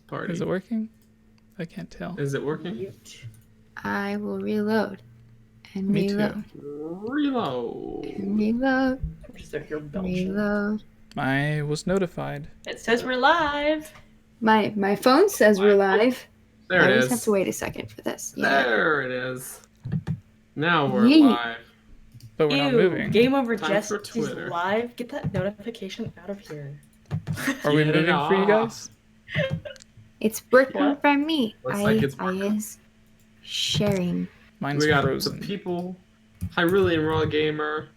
party. Is it working? I can't tell. Is it working? I will reload. And Me reload. too. Reload. And reload. I'm just out here belching. Reload. I was notified. It says we're live. My phone says we're live. There I it always is. have to wait a second for this. Yeah. There it is. Now we're Yeet. live. But we're not Ew, moving. Game Over Time for Jesse's Twitter. live. Get that notification out of here. Are we Get it moving for you off. guys? It's working What? for me. Looks like it's I is sharing. Mine's We got frozen. the people. Hylian Raw Gamer.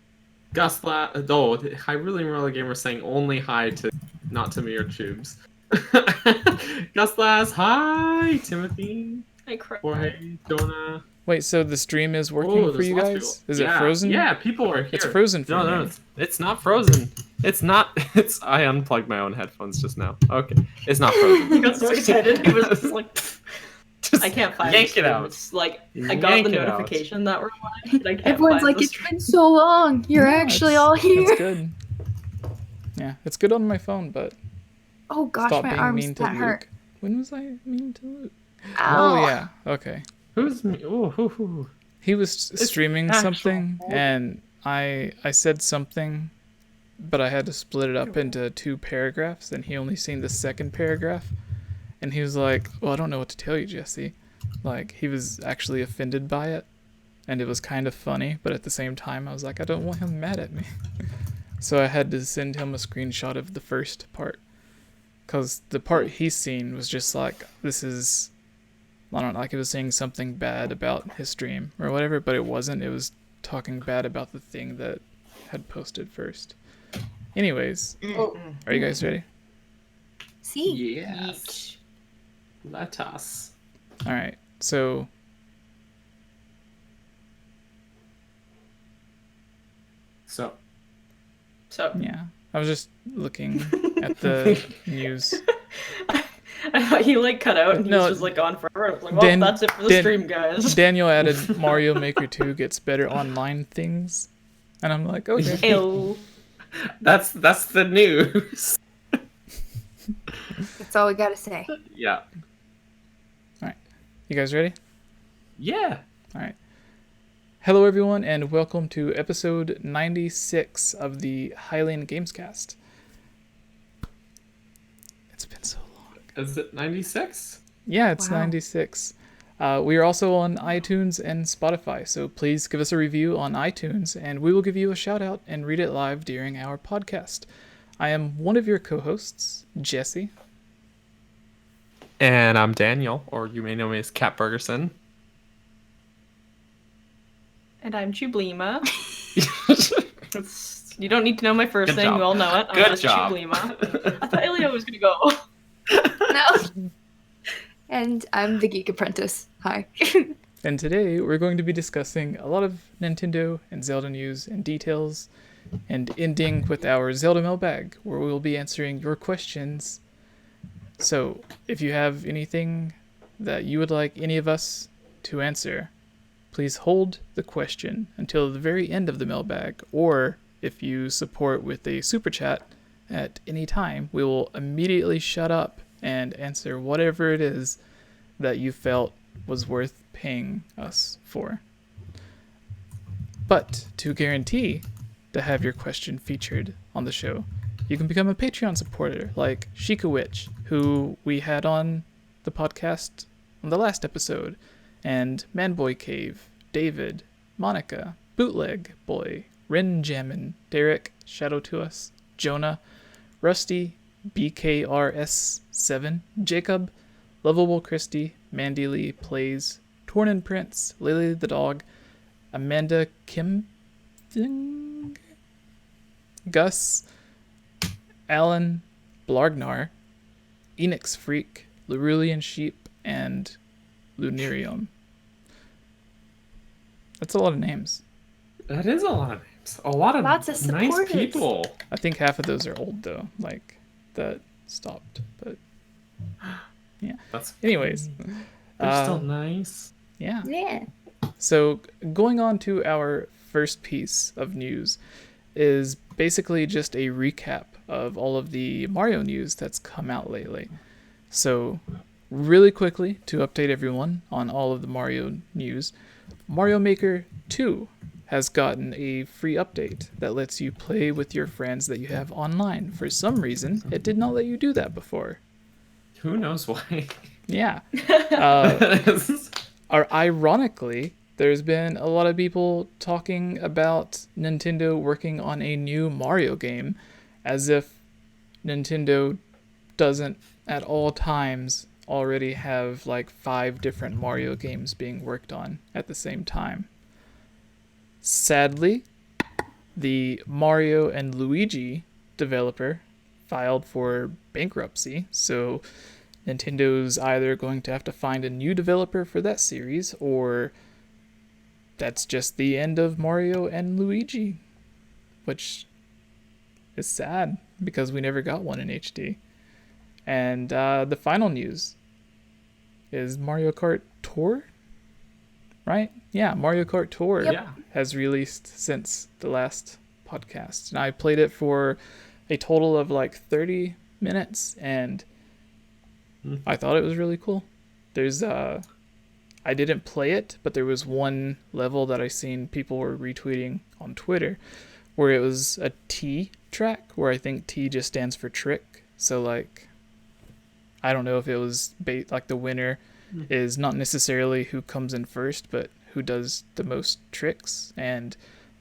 Hylian Raw Gamer saying only hi to, not to me or Tubes. Guslas, hi. Timothy. I cried. Jorge, Jonah. Wait, so the stream is working for there's you lots of guys? people. Is it frozen? Yeah, people are here. It's frozen for No, me. it's not frozen. It's not. It's. I unplugged my own headphones just now. Okay, it's not frozen. He got so excited. He was just like, Just I can't find yank the it out. streams. Like, I got Yank the it out. notification that we're live, but I can't Everyone's find like, the it's been so long. You're Yeah, actually it's- all here. It's good. Yeah, it's good on my phone, but Oh gosh, stop my being arms mean to that Luke. hurt. When was I mean to Luke? Ow. Oh yeah, okay. Who's me? Ooh. He was streaming actual something, fault. and I said something, but I had to split it up into 2 paragraphs, and he only seen the second paragraph, and he was like, "Well, I don't know what to tell you, Jesse." Like, he was actually offended by it, and it was kind of funny, but at the same time, I was like, I don't want him mad at me. So I had to send him a screenshot of the first part, because the part he's seen was just like, this is, I don't know, like it was saying something bad about his stream or whatever, but it wasn't. It was talking bad about the thing that had posted first. Anyways, Oh, are you guys ready? See? Yes. Let us. All right. So So. so yeah, I was just looking at the news. I thought he like cut out and he No, was just like gone forever. I was like, well, Dan- that's it for the Dan- stream, guys. Daniel added Mario Maker 2 gets better online things, and I'm like, okay. Ew. That's the news. That's all we gotta say. Yeah. You guys ready? Yeah. All right. Hello, everyone, and welcome to episode 96 of the Hylian Gamescast. It's been so long. Is it 96? Yeah, it's Wow. 96. We are also on iTunes and Spotify, so please give us a review on iTunes, and we will give you a shout out and read it live during our podcast. I am one of your co-hosts, Jesse. And I'm Daniel, or you may know me as Kat Bergerson. And I'm Chublima. You don't need to know my first Good name. job. You all know it. I'm Good just job. Chublima. I thought Elio was gonna go. No. And I'm the Geek Apprentice. Hi. And today we're going to be discussing a lot of Nintendo and Zelda news and details, and ending with our Zelda Mailbag, where we will be answering your questions. So, if you have anything that you would like any of us to answer, please hold the question until the very end of the mailbag, or if you support with a super chat at any time, we will immediately shut up and answer whatever it is that you felt was worth paying us for. But to guarantee to have your question featured on the show, you can become a Patreon supporter like 𝐓𝐿𝐴, who we had on the podcast on the last episode, and Manboy Cave, David, Monica, Bootleg Boy, Ren Jammin, Derek, Shadow to Us, Jonah, Rusty, BKRS7, Jacob, Lovable Christy, Mandy Lee Plays, Tornin Prince, Lily the Dog, Amanda Kim, Gus, Alan Blargnar, Enix Freak, Larulian Sheep, and Lunarium. That's a lot of names. That is a lot of names. A lot of Lots of nice supporters. people. I think half of those are old though, like that stopped. But That's anyways, they're still nice. yeah. Yeah. So going on to our first piece of news is basically just a recap of all of the Mario news that's come out lately. So, really quickly, to update everyone on all of the Mario news, Mario Maker 2 has gotten a free update that lets you play with your friends that you have online. For some reason, it did not let you do that before. Who knows why? Yeah. Ironically, there's been a lot of people talking about Nintendo working on a new Mario game, as if Nintendo doesn't at all times already have like 5 different Mario games being worked on at the same time. Sadly, the Mario and Luigi developer filed for bankruptcy, so Nintendo's either going to have to find a new developer for that series, or that's just the end of Mario and Luigi, which is sad because we never got one in HD. And the final news is Mario Kart Tour, right? Yeah, Mario Kart Tour has released since the last podcast. And I played it for a total of like 30 minutes, and I thought it was really cool. There's I didn't play it, but there was one level that I seen people were retweeting on Twitter where it was a T track, where I think T just stands for trick. So like, I don't know if it was like the winner is not necessarily who comes in first, but who does the most tricks. And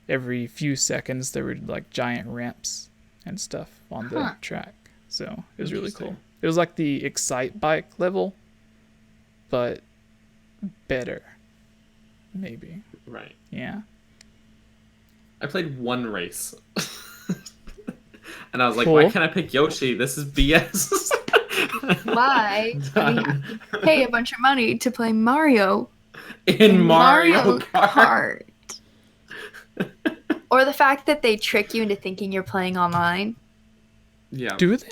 every few seconds there were like giant ramps and stuff on the track. So it was really cool. It was like the 𝐓𝐼𝐬𝐿 level, but better, maybe. Right. Yeah. I played one race. And I was like, Cool. why can't I pick Yoshi? This is BS. Why do we have to pay a bunch of money to play Mario in Mario Kart. Or the fact that they trick you into thinking you're playing online. Yeah. Do they?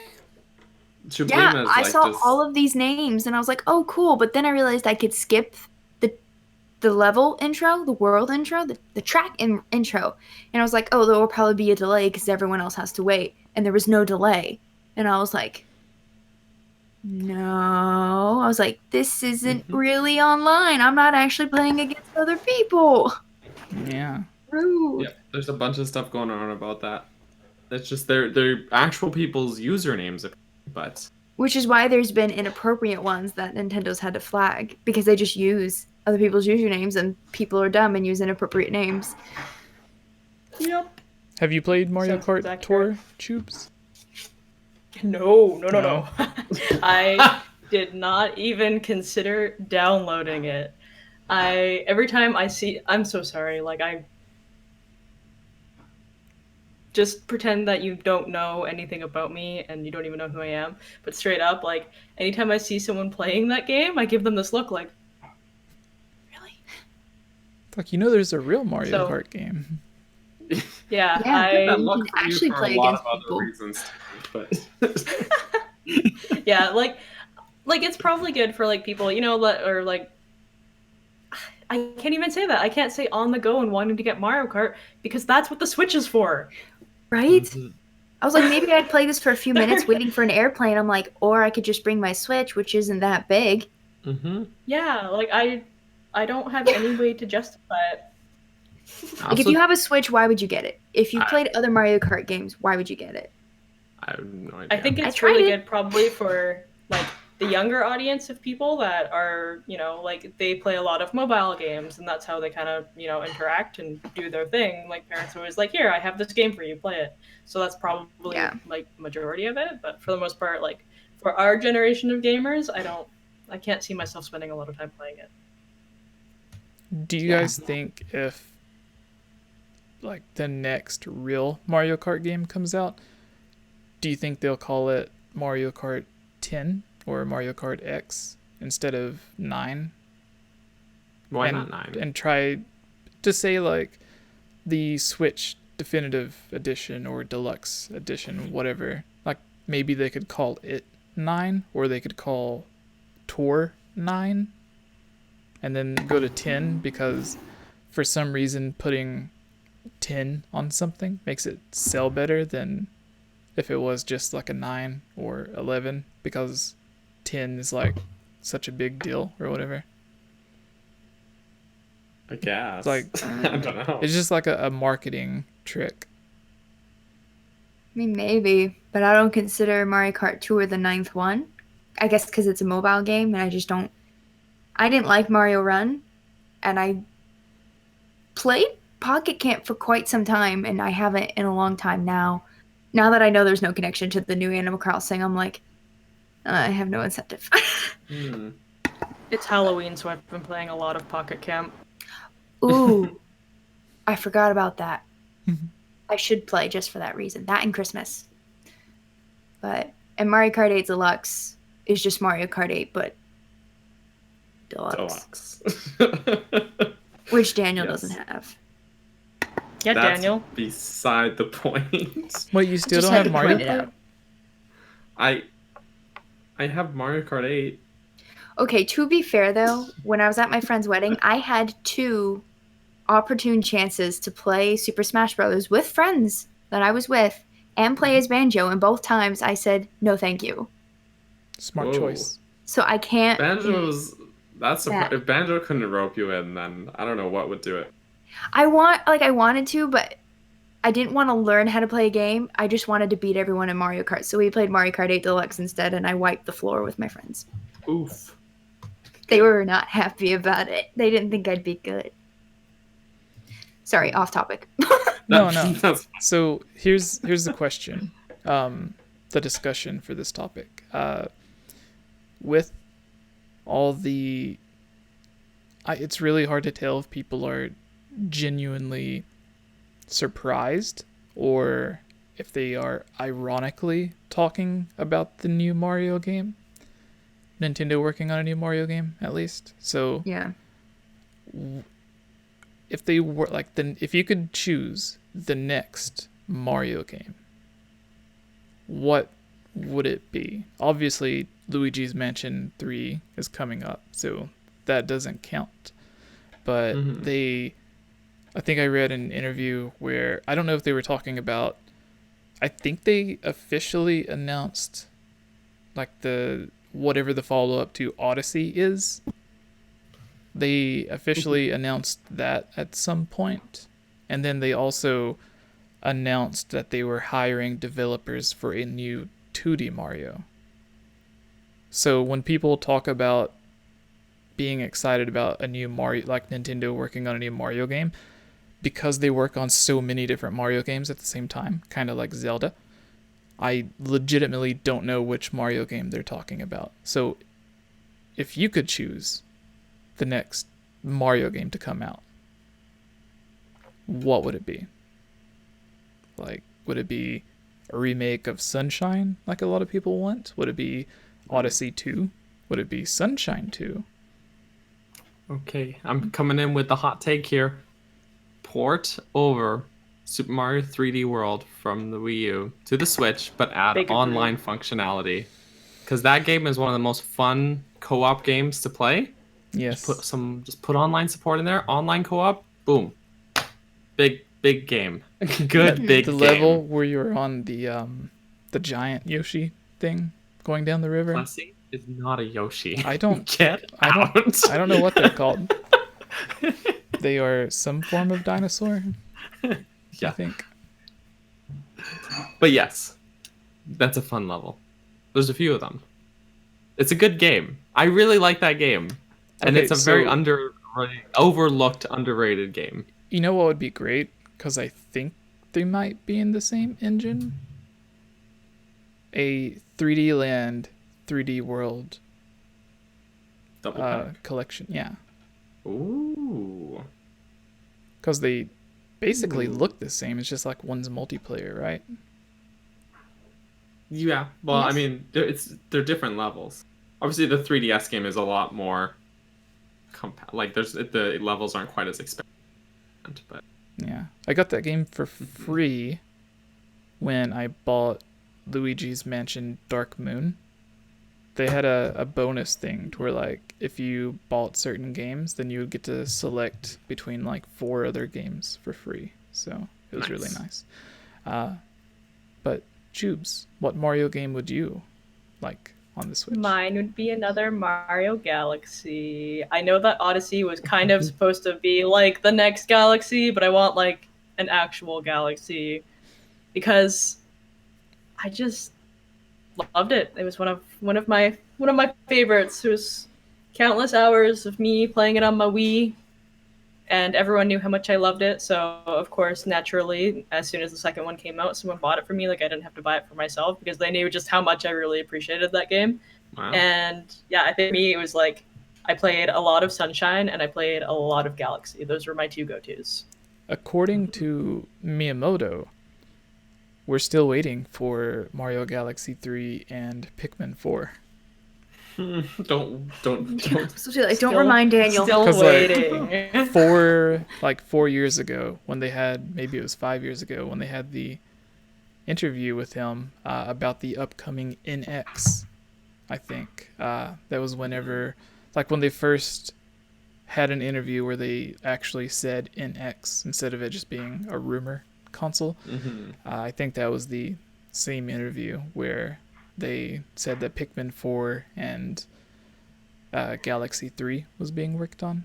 Yeah, I saw all of these names and I was like, oh, cool. But then I realized I could skip the level intro, the world intro, the track intro. And I was like, oh, there will probably be a delay because everyone else has to wait. And there was no delay. And I was like, no. I was like, this isn't really online. I'm not actually playing against other people. Yeah. Rude. Yeah, there's a bunch of stuff going on about that. It's just they're actual people's usernames, but... Which is why there's been inappropriate ones that Nintendo's had to flag, because they just use other people's usernames and people are dumb and use inappropriate names. Yep. Have you played Mario Sounds Kart accurate. Tour, Tubes? No. I did not even consider downloading it. Every time I see, I'm so sorry, like I just pretend that you don't know anything about me and you don't even know who I am. But straight up, like anytime I see someone playing that game, I give them this look like, really? Like, there's a real Mario Kart game. Yeah, that you look can for you actually for play a lot against of people. other reasons, but yeah, like it's probably good for like people, or like I can't even say that. I can't say on the go and wanting to get Mario Kart because that's what the Switch is for. Right? Mhm. I was like, maybe I'd play this for a few minutes waiting for an airplane. I'm like, or I could just bring my Switch, which isn't that big. Yeah, like I don't have any way to justify it. Like, if you have a Switch, why would you get it? If you played other Mario Kart games, why would you get it? I have no idea. I think it's tried really it. good probably for like the younger audience of people that are, like they play a lot of mobile games and that's how they kind of, interact and do their thing. Like parents are always like, here, I have this game for you, play it. So that's probably like majority of it. But for the most part, like for our generation of gamers, I can't see myself spending a lot of time playing it. Do you guys think if like the next real Mario Kart game comes out, do you think they'll call it Mario Kart 10 or Mario Kart X instead of 9? Why not 9? And try to say like the Switch Definitive Edition or Deluxe Edition, whatever. Like maybe they could call it 9, or they could call Tour 9 and then go to 10, because for some reason putting 10 on something makes it sell better than if it was just like a 9 or 11, because 10 is like such a big deal or whatever. I guess. It's like I don't know. It's just like a marketing trick. I mean, maybe, but I don't consider Mario Kart Tour the 9th one. I guess because it's a mobile game, and I just don't. I didn't like Mario Run, and I played Pocket Camp for quite some time, and I haven't in a long time now. Now that I know there's no connection to the new Animal Crossing, I'm like, I have no incentive. It's Halloween, so I've been playing a lot of Pocket Camp. Ooh, I forgot about that. I should play just for that reason. That and Christmas. And Mario Kart 8 Deluxe is just Mario Kart 8, but Deluxe. Which Daniel doesn't have. Yeah, That's Daniel. beside the point. Wait, you still don't have Mario Kart? I have Mario Kart 8. Okay, to be fair though, when I was at my friend's wedding, I had 2 opportune chances to play Super Smash Bros. With friends that I was with and play as Banjo, and both times I said no thank you. Smart choice. So I can't. If Banjo couldn't rope you in, then I don't know what would do it. I wanted to, but I didn't want to learn how to play a game. I just wanted to beat everyone in Mario Kart. So we played Mario Kart 8 Deluxe instead, and I wiped the floor with my friends. Oof. They were not happy about it. They didn't think I'd be good. Sorry, off topic. No. So here's the question, the discussion for this topic. With all the, it's really hard to tell if people are genuinely surprised or if they are ironically talking about the new Mario game. Nintendo working on a new Mario game, at least. So yeah. If they were if you could choose the next Mario game, what would it be? Obviously, Luigi's Mansion 3 is coming up, so that doesn't count. But I think I read an interview where, I don't know if they were talking about, I think they officially announced whatever the follow-up to Odyssey is. They officially announced that at some point, and then they also announced that they were hiring developers for a new 2D Mario. So when people talk about being excited about a new Mario, like Nintendo working on a new Mario game, because they work on so many different Mario games at the same time, kind of like Zelda, I legitimately don't know which Mario game they're talking about. So if you could choose the next Mario game to come out, what would it be? Would it be a remake of Sunshine, like a lot of people want? Would it be Odyssey 2? Would it be Sunshine 2? Okay, I'm coming in with the hot take here. Port over Super Mario 3D World from the Wii U to the Switch, but add online functionality. Because that game is one of the most fun co-op games to play. Yes. Just put online support in there. Online co-op, boom. Big game. Good big the game. The level where you're on the giant Yoshi thing going down the river. Plessy is not a Yoshi. I don't get out. I don't know what they're called. They are some form of dinosaur. Yeah. I think. But yes, that's a fun level. There's a few of them. It's a good game. I really like that game. And it's a very overlooked, underrated game. You know what would be great? Because I think they might be in the same engine. A 3D Land, 3D World collection. Yeah. Ooh. Because they basically look the same. It's just like one's multiplayer, right? Yeah. Well, yes. I mean, they're different levels. Obviously, the 3DS game is a lot more the levels aren't quite as expensive, but yeah, I got that game for free when I bought Luigi's Mansion Dark Moon. They had a bonus thing to where if you bought certain games, then you would get to select between 4 other games for free. So it was really nice. But Jubes, what Mario game would you on the Switch? Mine would be another Mario Galaxy. I know that Odyssey was kind of supposed to be like the next Galaxy, but I want like an actual Galaxy because I just loved it. It was one of my favorites. It was countless hours of me playing it on my Wii, and everyone knew how much I loved it. So of course, naturally, as soon as the second one came out, someone bought it for me. Like I didn't have to buy it for myself because they knew just how much I really appreciated that game. Wow. And yeah, I think for me it was like I played a lot of Sunshine and I played a lot of Galaxy. Those were my two go-tos. According to Miyamoto, we're still waiting for Mario Galaxy 3 and Pikmin 4. Don't. Don't remind Daniel. Still waiting. Like 4 years ago, when they had, maybe it was 5 years ago, when they had the interview with him about the upcoming NX, I think. That was whenever, like when they first had an interview where they actually said NX instead of it just being a rumor console. Mm-hmm. I think that was the same interview where they said that Pikmin 4 and Galaxy 3 was being worked on.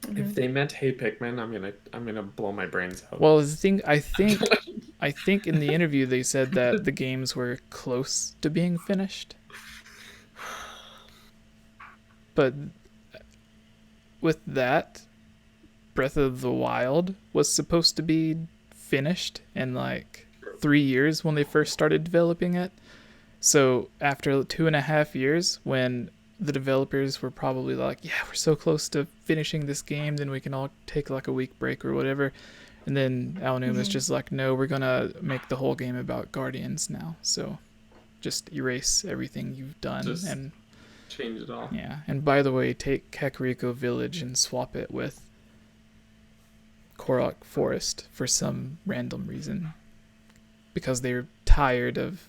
If they meant "Hey Pikmin," I'm gonna blow my brains out. Well, the thing I think in the interview they said that the games were close to being finished, but with that, Breath of the Wild was supposed to be finished in like 3 years when they first started developing it. So after 2.5 years, when the developers were probably like, yeah, we're so close to finishing this game, then we can all take like a week break or whatever. And then Aonuma just like, no, we're going to make the whole game about Guardians now. So just erase everything you've done. Just and change it all. Yeah. And by the way, take Kakariko Village and swap it with Korok Forest for some random reason. Because they're tired of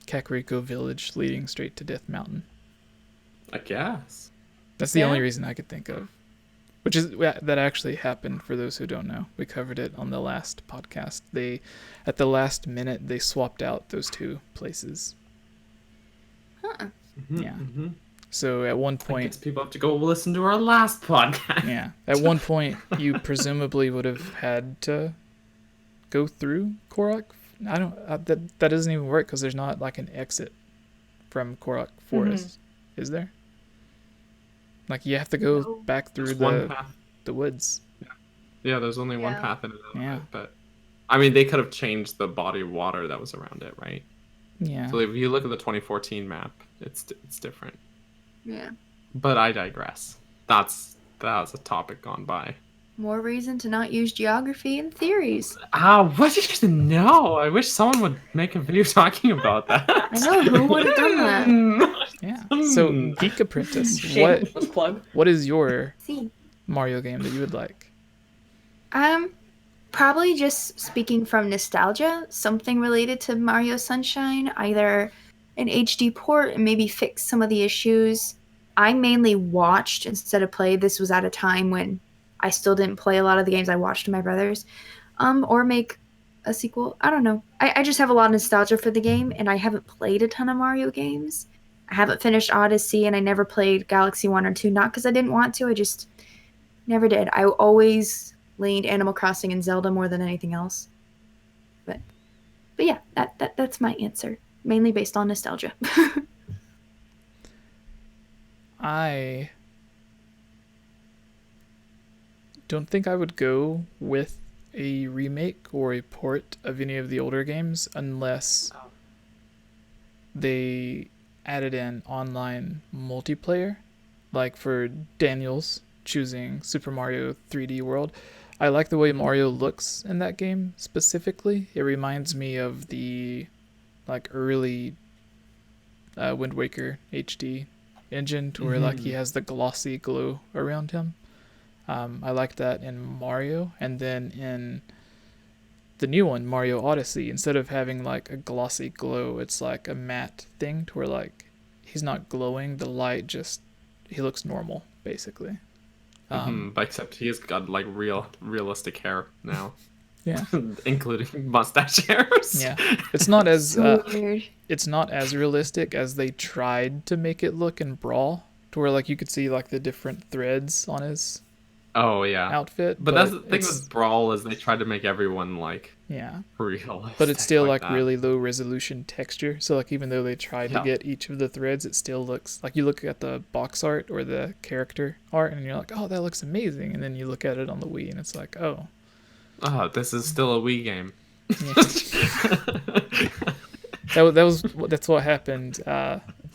Kakariko Village leading straight to Death Mountain. I guess. That's the only reason I could think of. Which is, that actually happened, for those who don't know. We covered it on the last podcast. At the last minute, they swapped out those two places. Huh. Mm-hmm, Yeah. Mm-hmm. So at one point... I guess people have to go listen to our last podcast. Yeah. At one point, you presumably would have had to go through Korok. I don't... that doesn't even work because there's not like an exit from Korok Forest. Is there? Like you have to go back through the woods. Yeah, there's only one path in it. Yeah. But I mean, they could have changed the body of water that was around it, right? Yeah. So if you look at the 2014 map, it's different. Yeah. But I digress. That's a topic gone by. More reason to not use geography in theories. What did you know? I wish someone would make a video talking about that. I know, who would have done that? Yeah. So, Geek Apprentice, what is your Mario game that you would like? Probably just speaking from nostalgia, something related to Mario Sunshine, either an HD port and maybe fix some of the issues. I mainly watched instead of played. This was at a time when I still didn't play a lot of the games I watched to my brothers. Or make a sequel. I don't know. I just have a lot of nostalgia for the game, and I haven't played a ton of Mario games. I haven't finished Odyssey, and I never played Galaxy 1 or 2. Not because I didn't want to, I just never did. I always leaned Animal Crossing and Zelda more than anything else. But yeah, that's my answer. Mainly based on nostalgia. I don't think I would go with a remake or a port of any of the older games unless they added in online multiplayer. Like for Daniel's choosing Super Mario 3D World. I like the way Mario looks in that game specifically. It reminds me of the like early Wind Waker HD engine to where like he has the glossy glow around him. I like that in Mario, and then in the new one, Mario Odyssey, instead of having like a glossy glow, it's like a matte thing to where like he's not glowing, the light just, he looks normal basically. But except he's got like realistic hair now. Yeah. Including mustache hairs. Yeah. It's not as So weird. it's not as realistic as they tried to make it look in Brawl, to where like you could see like the different threads on his outfit. But that's the thing with Brawl is they tried to make everyone like realistic. But it's still like that. really low resolution texture. So like even though they tried to get each of the threads, it still looks like you look at the box art or the character art and you're like, oh, that looks amazing. And then you look at it on the Wii and it's like, oh, this is still a Wii game. Yeah. That's what happened.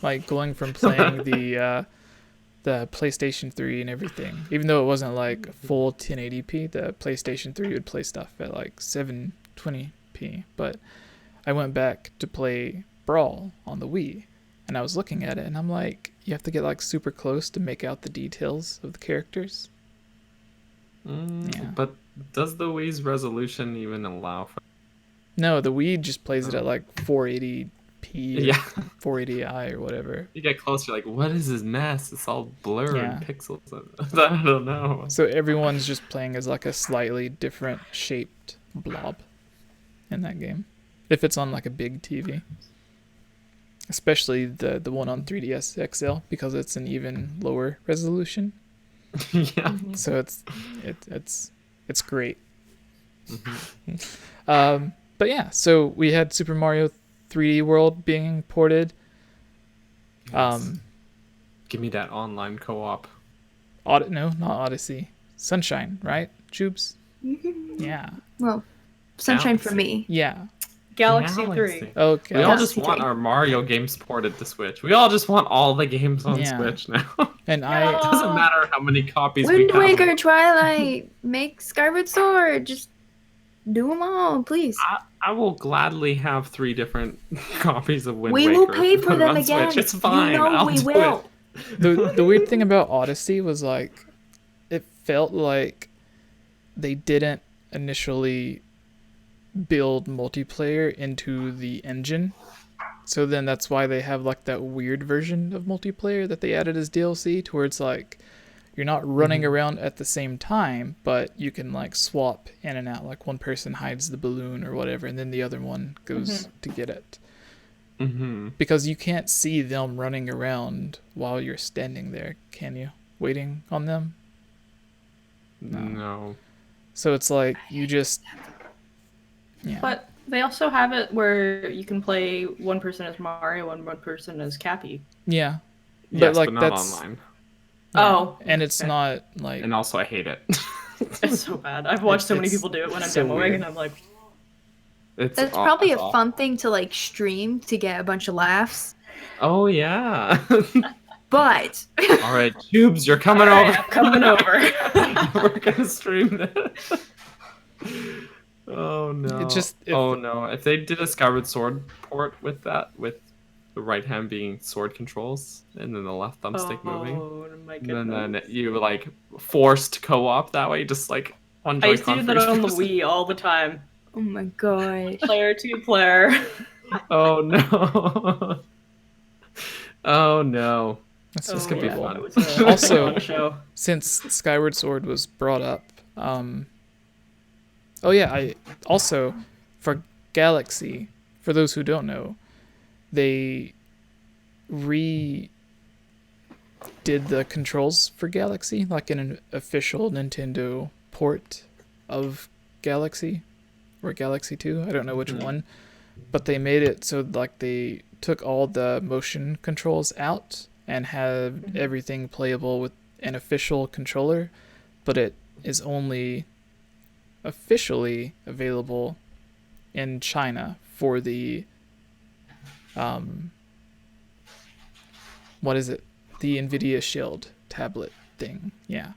Like going from playing the PlayStation 3 and everything, even though it wasn't like full 1080p, the PlayStation 3 would play stuff at like 720p. But I went back to play Brawl on the Wii, and I was looking at it, and I'm like, you have to get like super close to make out the details of the characters. But does the Wii's resolution even allow for? No, the Wii just plays it at like 480p, 480i or whatever. You get closer, like, what is this mess? It's all blur and pixels. I don't know. So everyone's just playing as like a slightly different shaped blob in that game, if it's on like a big TV. Especially the one on 3DS XL, because it's an even lower resolution. Yeah. So it's great. But yeah, so we had Super Mario 3D World being ported. Give me that online co-op. No, not Odyssey. Sunshine, right? Jubes? Yeah. Well, Sunshine for me. Yeah. Galaxy 3. Okay. We all just want our Mario games ported to Switch. We all just want all the games on Switch now. And it doesn't matter how many copies Wind we have. Waker, Twilight, make Skyward Sword. Just do them all, please. I will gladly have 3 different copies of Wind Waker. We will pay for them again. Switch. It's fine. You know I'll we do will. The weird thing about Odyssey was like, it felt like they didn't initially build multiplayer into the engine. So then that's why they have like that weird version of multiplayer that they added as DLC, to where it's like you're not running around at the same time, but you can like swap in and out. Like one person hides the balloon or whatever, and then the other one goes to get it. Because you can't see them running around while you're standing there, can you? Waiting on them? No. So it's like you just... Yeah. But they also have it where you can play one person as Mario and one person as Cappy. Yeah. Yes, like but not that's online. Yeah. Oh. And it's not like... And also I hate it. It's so bad. I've watched so many people do it when I'm so demoing weird. and I'm like... That's probably a fun thing to like stream to get a bunch of laughs. Oh yeah. But all right, Tubes, you're coming over. I'm coming over. We're gonna stream this. Oh no. No. If they did a Skyward Sword port with that, with the right hand being sword controls and then the left thumbstick moving, my and then you like forced co-op that way, just like one Joy-Con. I used to do that on the Wii all the time. oh my god. Player to player. Oh no. Oh no. This could be fun. Also, since Skyward Sword was brought up, for Galaxy, for those who don't know, they redid the controls for Galaxy, like in an official Nintendo port of Galaxy, or Galaxy 2, I don't know which one, but they made it so like they took all the motion controls out and have everything playable with an official controller, but it is only officially available in China for the what is it? The NVIDIA Shield tablet thing. Yeah.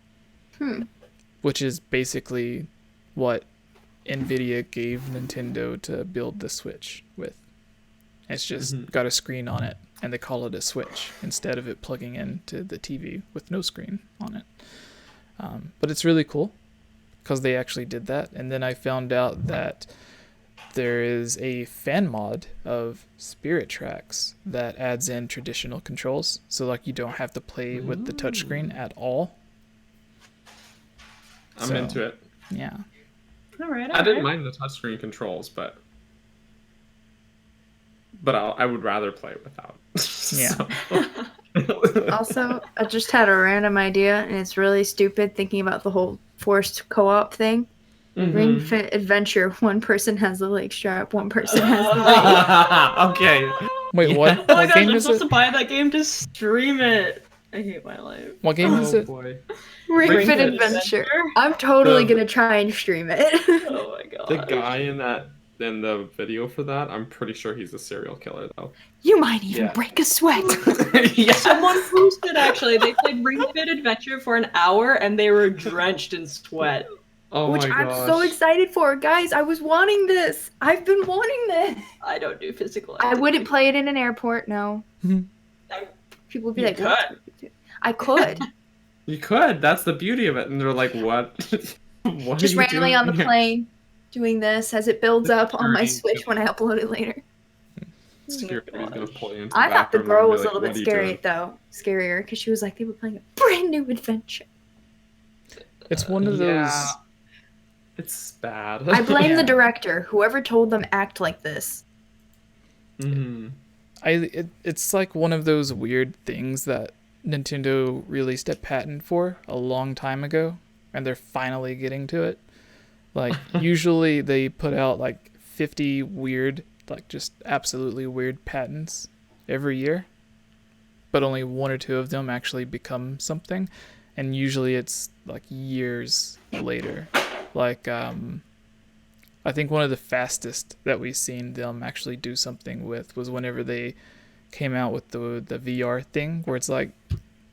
Which is basically what NVIDIA gave Nintendo to build the Switch with. It's just got a screen on it, and they call it a Switch instead of it plugging into the TV with no screen on it. But it's really cool because they actually did that. And then I found out that there is a fan mod of Spirit Tracks that adds in traditional controls. So like you don't have to play with the touchscreen at all. I'm into it. Yeah. All right. I didn't mind the touchscreen controls, but I would rather play it without. Yeah. Also, I just had a random idea, and it's really stupid thinking about the whole forced co-op thing. Ring Fit Adventure, one person has the leg strap, one person has the leg. Okay. Wait, what? Oh my What gosh, game I'm is supposed it? to buy that game to stream it. I hate my life. What game is it? Boy. Ring Fit Adventure. I'm totally gonna try and stream it. Oh my god. The guy in the video for that, I'm pretty sure he's a serial killer though. You might even break a sweat. Yeah. Someone posted actually, they played Ring Fit Adventure for an hour and they were drenched in sweat. Oh Which my I'm gosh. so excited for. Guys, I was wanting this. I've been wanting this. I don't do physical I activity. wouldn't play it in an airport, no. People would be You like, "What?" I could. You could. That's the beauty of it. And they're like, what? What Just are you randomly doing on the here? plane, doing this as it builds up on my Switch when I upload it later. Security's gonna pull you into I thought the bathroom girl and be was a like, little "What bit are you scary doing?" though, scarier, because she was like, they were playing a brand new adventure. It's one of those. Yeah. It's bad. I blame Yeah. the director, whoever told them act like this. Mhm. It's like one of those weird things that Nintendo released a patent for a long time ago, and they're finally getting to it. Like, usually they put out like 50 weird, like just absolutely weird patents every year, but only one or two of them actually become something, and usually it's like years later. Like, I think one of the fastest that we've seen them actually do something with was whenever they came out with the VR thing, where it's like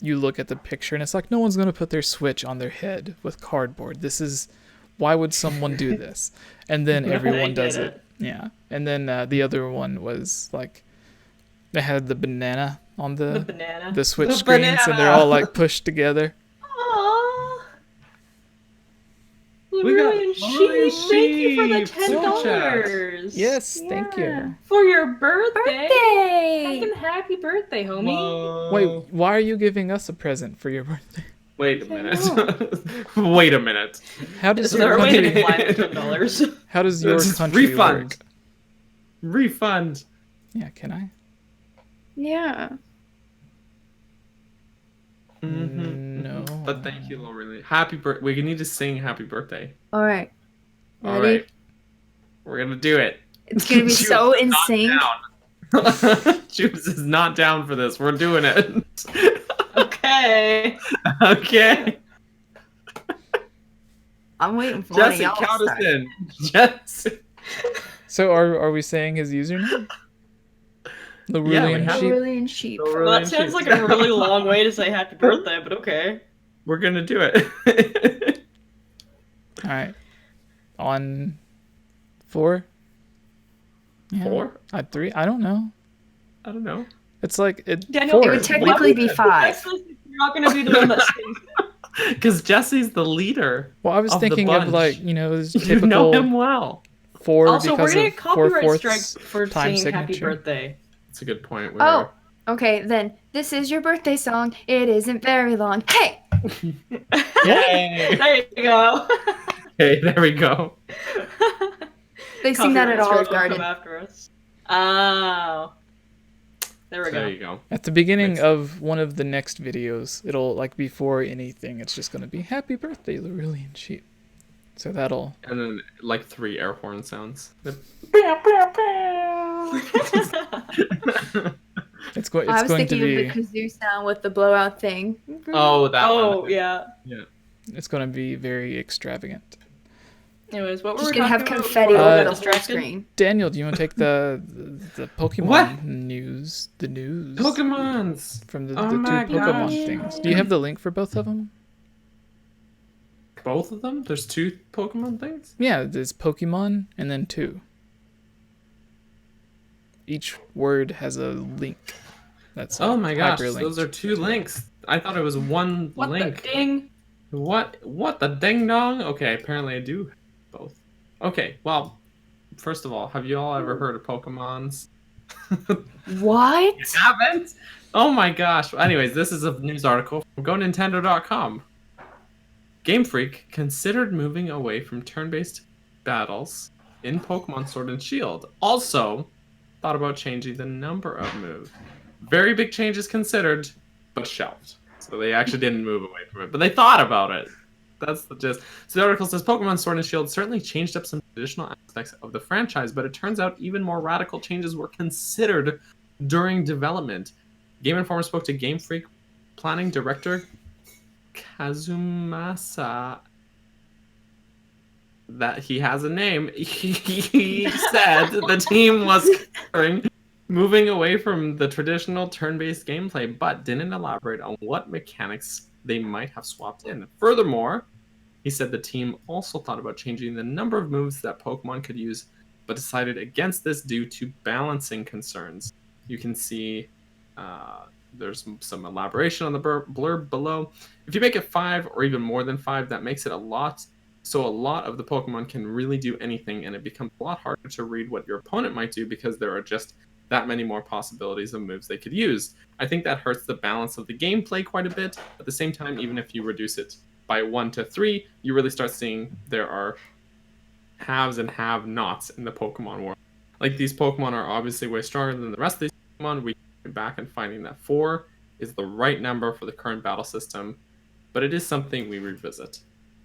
you look at the picture and it's like no one's going to put their Switch on their head with cardboard. Why would someone do this? And then everyone does it. Yeah. And then the other one was like they had the banana on the Switch screens, and they're all like pushed together. Aww. We got Ruin Ruin Sheep. Thank you for the Sheep. Super chat. $10. Yes, thank you. For your birthday. Birthday! Fucking happy birthday, homie. Whoa. Wait, why are you giving us a present for your birthday? Wait a minute. Wait a minute. How does Is your there a way to country, apply the $10? how does your Just country refund. work? Refund. Yeah, can I? Yeah. No. But thank you, Lorelei. Happy birthday. We need to sing happy birthday. All right. All Ready? right. We're going to do it. It's gonna be so in sync. Juice is not down for this. We're doing it. Okay. Okay. I'm waiting for one of Jesse, y'all to count us start. in. Jesse. So are we saying his username? The Yeah, we Rulian have- sheep? Cerulean sheep. Well, that sounds like a really long way to say happy birthday, but okay. We're going to do it. All right. On 4? Yeah. 4? 3? I don't know. I don't know. It's like it. Daniel, 4. It would technically be 5. You're not going to be the one that sings. Because Jesse's the leader. Well, I was of the thinking of bunch. like this You typical know him well. 4 Also, we're because going to of get copyright 4/4 strike for time saying happy signature. birthday. That's a good point. Oh, okay, then. This is your birthday song. It isn't very long. Hey! Yay! There you go. Okay, there we go. They sing that at Copyright Olive strike will come Garden. after us. Oh. There we There go. you go. At the beginning Makes of one of the next videos, it'll like before anything, it's just gonna be "Happy Birthday, Cerulean Sheep." So that'll. And then like 3 air horn sounds. It's going. I It's was going to thinking be. of the kazoo sound with the blowout thing. Oh, that Oh, one. yeah. It's going to be very extravagant. Anyways, what were Just we gonna have talking about confetti before we over got the whole distracted? screen. Daniel, do you want to take the Pokemon What? news? The news Pokemons! from the Oh two my Pokemon gosh. things. Do you have the link for both of them? Both of them? There's 2 Pokemon things? Yeah, there's Pokemon and then 2. Each word has a link. That's Oh my gosh, hyperlinked. those are 2 links. I thought it was one What link. the ding? What the ding dong? Okay, apparently I do have both. Okay, well, first of all, have you all ever heard of Pokemons? What? Haven't? Oh my gosh. Anyways, this is a news article from GoNintendo.com. Game Freak considered moving away from turn-based battles in Pokemon Sword and Shield. Also, thought about changing the number of moves. Very big changes considered, but shelved. So they actually didn't move away from it, but they thought about it. That's the gist. So the article says Pokemon Sword and Shield certainly changed up some traditional aspects of the franchise, but it turns out even more radical changes were considered during development. Game Informer spoke to Game Freak planning director Kazumasa. That he has a name. He said the team was considering moving away from the traditional turn-based gameplay, but didn't elaborate on what mechanics they might have swapped in. Furthermore, he said the team also thought about changing the number of moves that Pokemon could use, but decided against this due to balancing concerns. You can see there's some elaboration on the blurb below. If you make it 5 or even more than 5, that makes it a lot. So a lot of the Pokemon can really do anything, and it becomes a lot harder to read what your opponent might do because there are just that many more possibilities of moves they could use. I think that hurts the balance of the gameplay quite a bit. At the same time, even if you reduce it by 1 to 3, you really start seeing there are haves and have-nots in the Pokemon world. Like, these Pokemon are obviously way stronger than the rest of these Pokemon. We go back and finding that 4 is the right number for the current battle system, but it is something we revisit.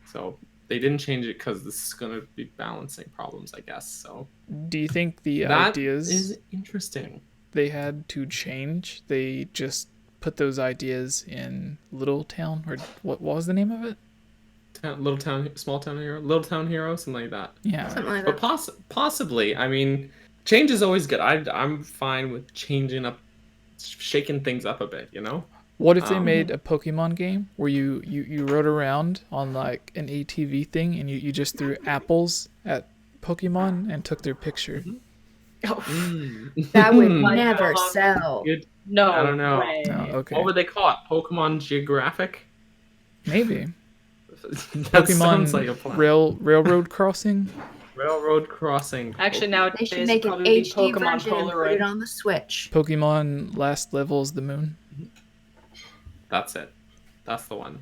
So they didn't change it because this is going to be balancing problems, I guess. So do you think the that ideas is interesting they had to change? They just put those ideas in Little Town, or what was the name of it? Little Town, Small Town Hero, Little Town Hero, something like that. Yeah, something like but that. Possibly. I mean, change is always good. I'm fine with changing up, shaking things up a bit. You know. What if they made a Pokemon game where you rode around on like an ATV thing and you just threw apples at Pokemon and took their picture? That would never sell. No, I don't know. Way. Oh, okay. What would they call it? Pokemon Geographic? Maybe. That sounds like a plan. Railroad Crossing? Railroad Crossing. Actually, They nowadays should make an probably HD Pokemon version and put Polaroid. it on the Switch. Pokemon Last Level's the Moon. That's it. That's the one.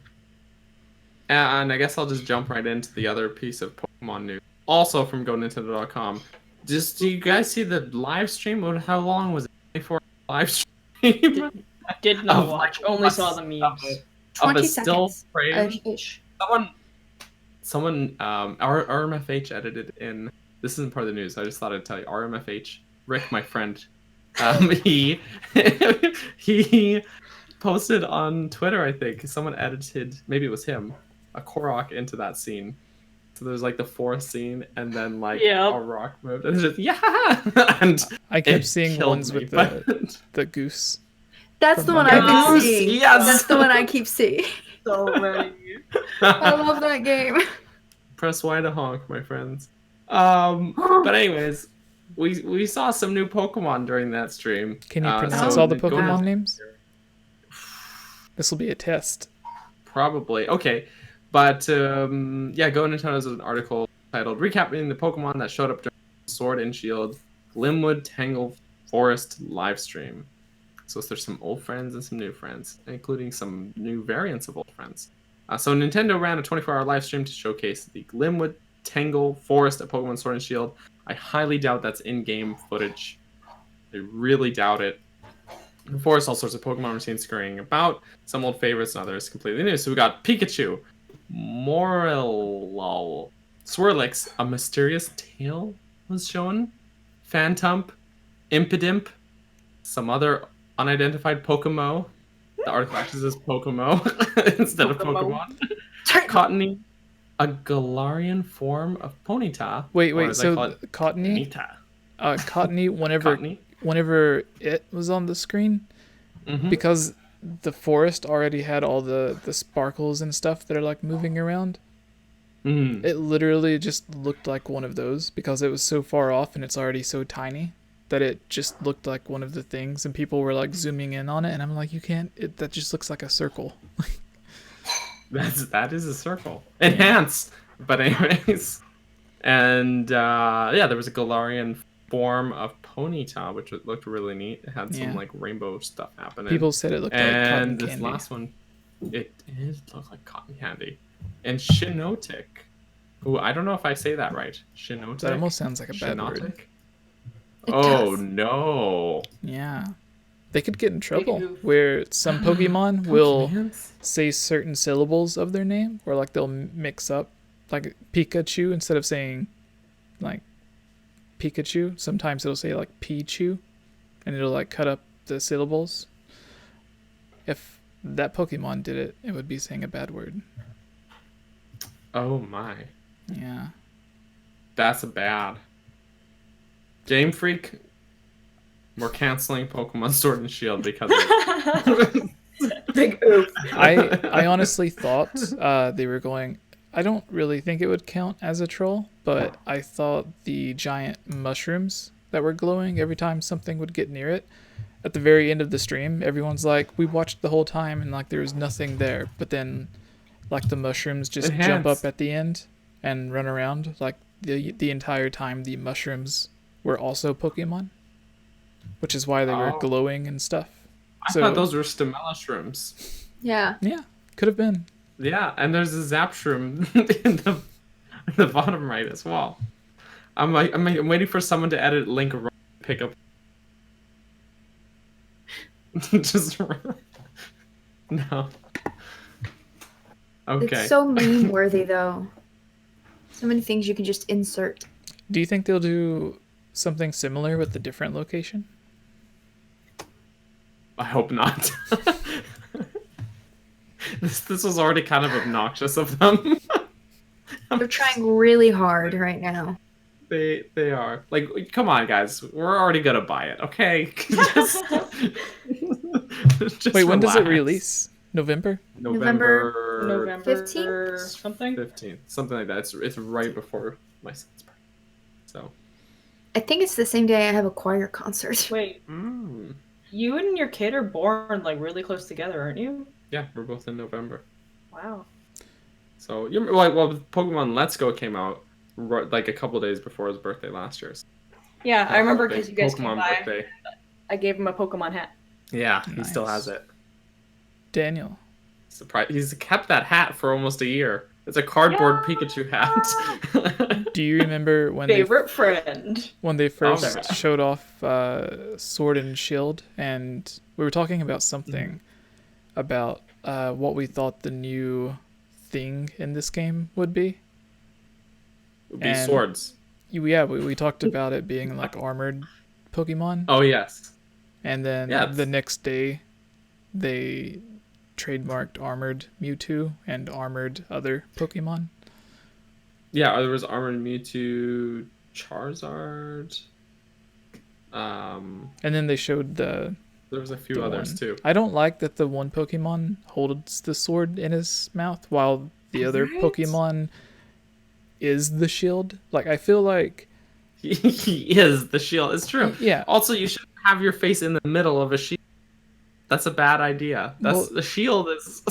And I guess I'll just jump right into the other piece of Pokemon news. Also from GoNintendo.com. Do you guys see the live stream? How long was it? 24 live stream? Did not watch. Only saw the memes. 20 still seconds. frame. Ish. Someone, RMFH edited in. This isn't part of the news. I just thought I'd tell you. RMFH, Rick, my friend, he posted on Twitter, I think, someone edited, maybe it was him, a Korok into that scene. So there's like the fourth scene, and then like a rock moved, and it's just and I kept seeing ones with the goose. That's the one I keep seeing. Yes, that's the one I keep seeing. So ready. I love that game. Press Y to honk, my friends. But anyways, we saw some new Pokemon during that stream. Can you pronounce all the Pokemon names? This will be a test. Probably. Okay. But yeah, Go Nintendo has an article titled Recapping the Pokemon that showed up during Sword and Shield Glimwood Tangle Forest livestream. So there's some old friends and some new friends, including some new variants of old friends. So Nintendo ran a 24-hour live stream to showcase the Glimwood Tangle Forest at Pokemon Sword and Shield. I highly doubt that's in-game footage. I really doubt it. The forest, all sorts of Pokemon were seen scurrying about. Some old favorites and others completely new. So we got Pikachu, Morello, Swirlix, a mysterious tail was shown, Phantump, Impidimp, some other unidentified Pokemo. The article actually says Pokemo instead of Pokemon. Cottony, a Galarian form of Ponyta. Wait, so Cottony? Cottony, whenever it was on the screen, because the forest already had all the sparkles and stuff that are like moving around. It literally just looked like one of those because it was so far off and it's already so tiny that it just looked like one of the things, and people were like zooming in on it, and I'm like, you can't. That just looks like a circle. that is a circle. Enhance, but anyways, and yeah, there was a Galarian form of Ponyta, which looked really neat. It had some like rainbow stuff happening. People said it looked like cotton candy. And this last one, it did look like cotton candy. And Shiinotic, Ooh, I don't know if I say that right. Shinotic? That almost sounds like a bad word. It Oh, does. no. Yeah. They could get in trouble do. where some Pokemon will Pokemans? say certain syllables of their name, or like they'll mix up, like Pikachu, instead of saying like Pikachu, sometimes it'll say like Pichu, and it'll like cut up the syllables. If that Pokemon did it, it would be saying a bad word. Oh, my. Yeah. That's bad. Game Freak, we're canceling Pokemon Sword and Shield because of Big oof. I honestly thought they were going. I don't really think it would count as a troll, but I thought the giant mushrooms that were glowing every time something would get near it. At the very end of the stream, everyone's like, "We watched the whole time and like there was nothing there," but then like the mushrooms just jump up at the end and run around like the entire time. The mushrooms were also Pokemon, which is why they were glowing and stuff. I thought those were Stamella shrooms. Yeah. Yeah, could have been. Yeah, and there's a Zap shroom in the bottom right as well. I'm waiting for someone to edit link pick up. Just no. Okay. It's so meme worthy though. So many things you can just insert. Do you think they'll do something similar with a different location? I hope not. This was already kind of obnoxious of them. They're trying really hard right now. They are. Like, come on, guys. We're already gonna buy it, okay? Just Wait, when does it relax. release? November? November 15th? Something. 15th. Something like that. It's right before my son's birthday. So. I think it's the same day I have a choir concert. Wait, you and your kid are born like really close together, aren't you? Yeah, we're both in November. Wow. So you're like, well, Pokemon Let's Go came out like a couple days before his birthday last year. Yeah, I remember because you guys Pokemon came by. birthday. I gave him a Pokemon hat. Yeah, he Nice. still has it. Daniel. Surprised he's kept that hat for almost a year. It's a cardboard Pikachu hat. Do you remember when Favorite friend. when they first yeah. showed off Sword and Shield, and we were talking about something about what we thought the new thing in this game would be? Would be And- swords. We talked about it being like armored Pokemon, Oh yes. and then Yeah, the next day they trademarked armored Mewtwo and armored other Pokemon. Yeah, there was Armored Mewtwo, Charizard. And then they showed the There was a few the others one. too. I don't like that the one Pokemon holds the sword in his mouth while the other Right? Pokemon is the shield. Like, I feel like, He is the shield. It's true. yeah, Also, you should have your face in the middle of a shield. That's a bad idea. The shield is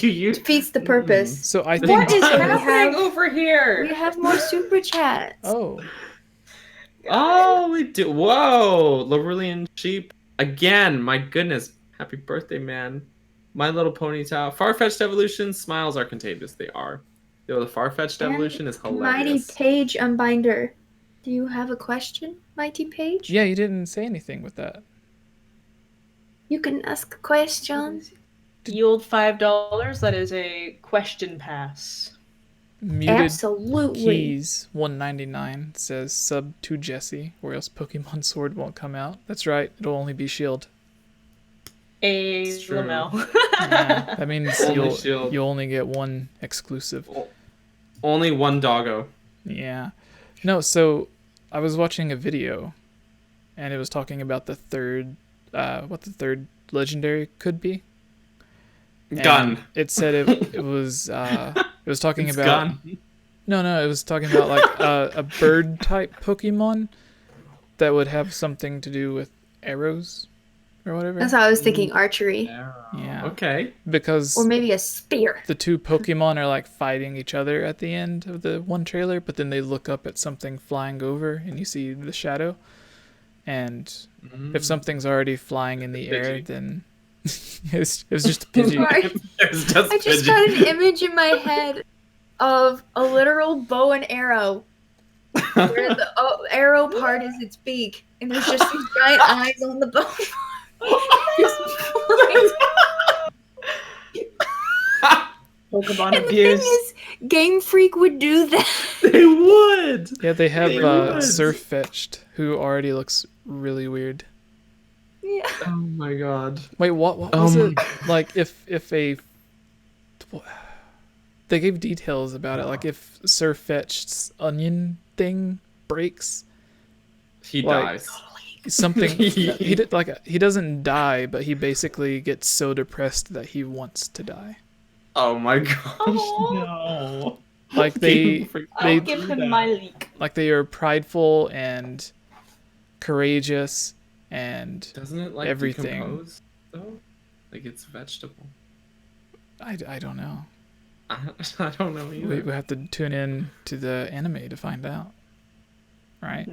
you. Defeats the purpose. so I think, What is We happening have- over here? We have more super chats. Oh, we do. Whoa, Laurelian sheep again. My goodness. Happy birthday, man. My Little Ponytail. Far-fetched evolution. Smiles are contagious. They are. Yo, the far-fetched And evolution is Mighty hilarious. Page Unbinder. Do you have a question, Mighty Page? yeah, you didn't say anything with that. You can ask a question. Yield $5. That is a question pass. Muted Absolutely. Keys 199 says sub to Jesse, or else Pokemon Sword won't come out. That's right, it'll only be Shield. It's true. Lamel. Yeah, that means Only Shield. you'll only get one exclusive. Only one doggo. Yeah. No, so I was watching a video, and it was talking about the third, what the third legendary could be. And Gun. It said it was talking It's about gun. no, it was talking about like a bird type Pokemon that would have something to do with arrows or whatever. That's how I was thinking archery. Yeah. Okay. Because Or maybe a spear. the two Pokemon are like fighting each other at the end of the one trailer, but then they look up at something flying over and you see the shadow. And if something's already flying in the air, Pidgey. then it was just a Pidgey. Sorry. It's just I just Pidgey. got an image in my head of a literal bow and arrow, where the arrow part is its beak, and there's just these giant eyes on the bow. Pokemon And abuse. the thing is, Game Freak would do that. They would. Yeah, they have Surfetched, who already looks really weird. Yeah. Oh my god. Wait, what was it? Like, if a... They gave details about it. Like, if Surfetched's onion thing breaks... He dies. Something... he doesn't die, but he basically gets so depressed that he wants to die. Oh my gosh, no. Like, they give him my leak. Like, they are prideful and courageous and doesn't it like everything. Decompose, though? Like, it's vegetable. I don't know. I don't know either. We have to tune in to the anime to find out. Right?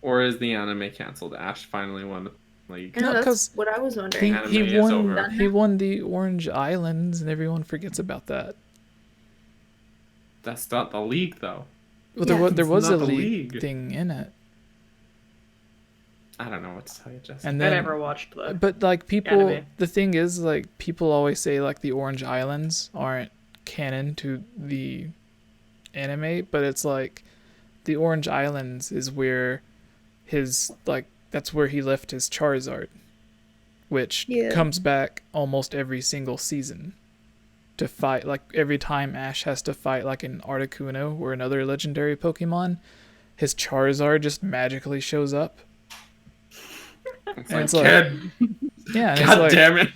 Or is the anime canceled? Ash finally won the league. No, that's what I was wondering. He won the Orange Islands, and everyone forgets about that. That's not the league, though. Well, there was a league thing in it. I don't know what to tell you, Jessica. I never watched that. But like people, the thing is, like, people always say like the Orange Islands aren't canon to the anime, but it's like the Orange Islands is where that's where he left his Charizard, which comes back almost every single season to fight. Like, every time Ash has to fight like an Articuno or another legendary Pokemon, his Charizard just magically shows up. It's like, yeah, God damn it!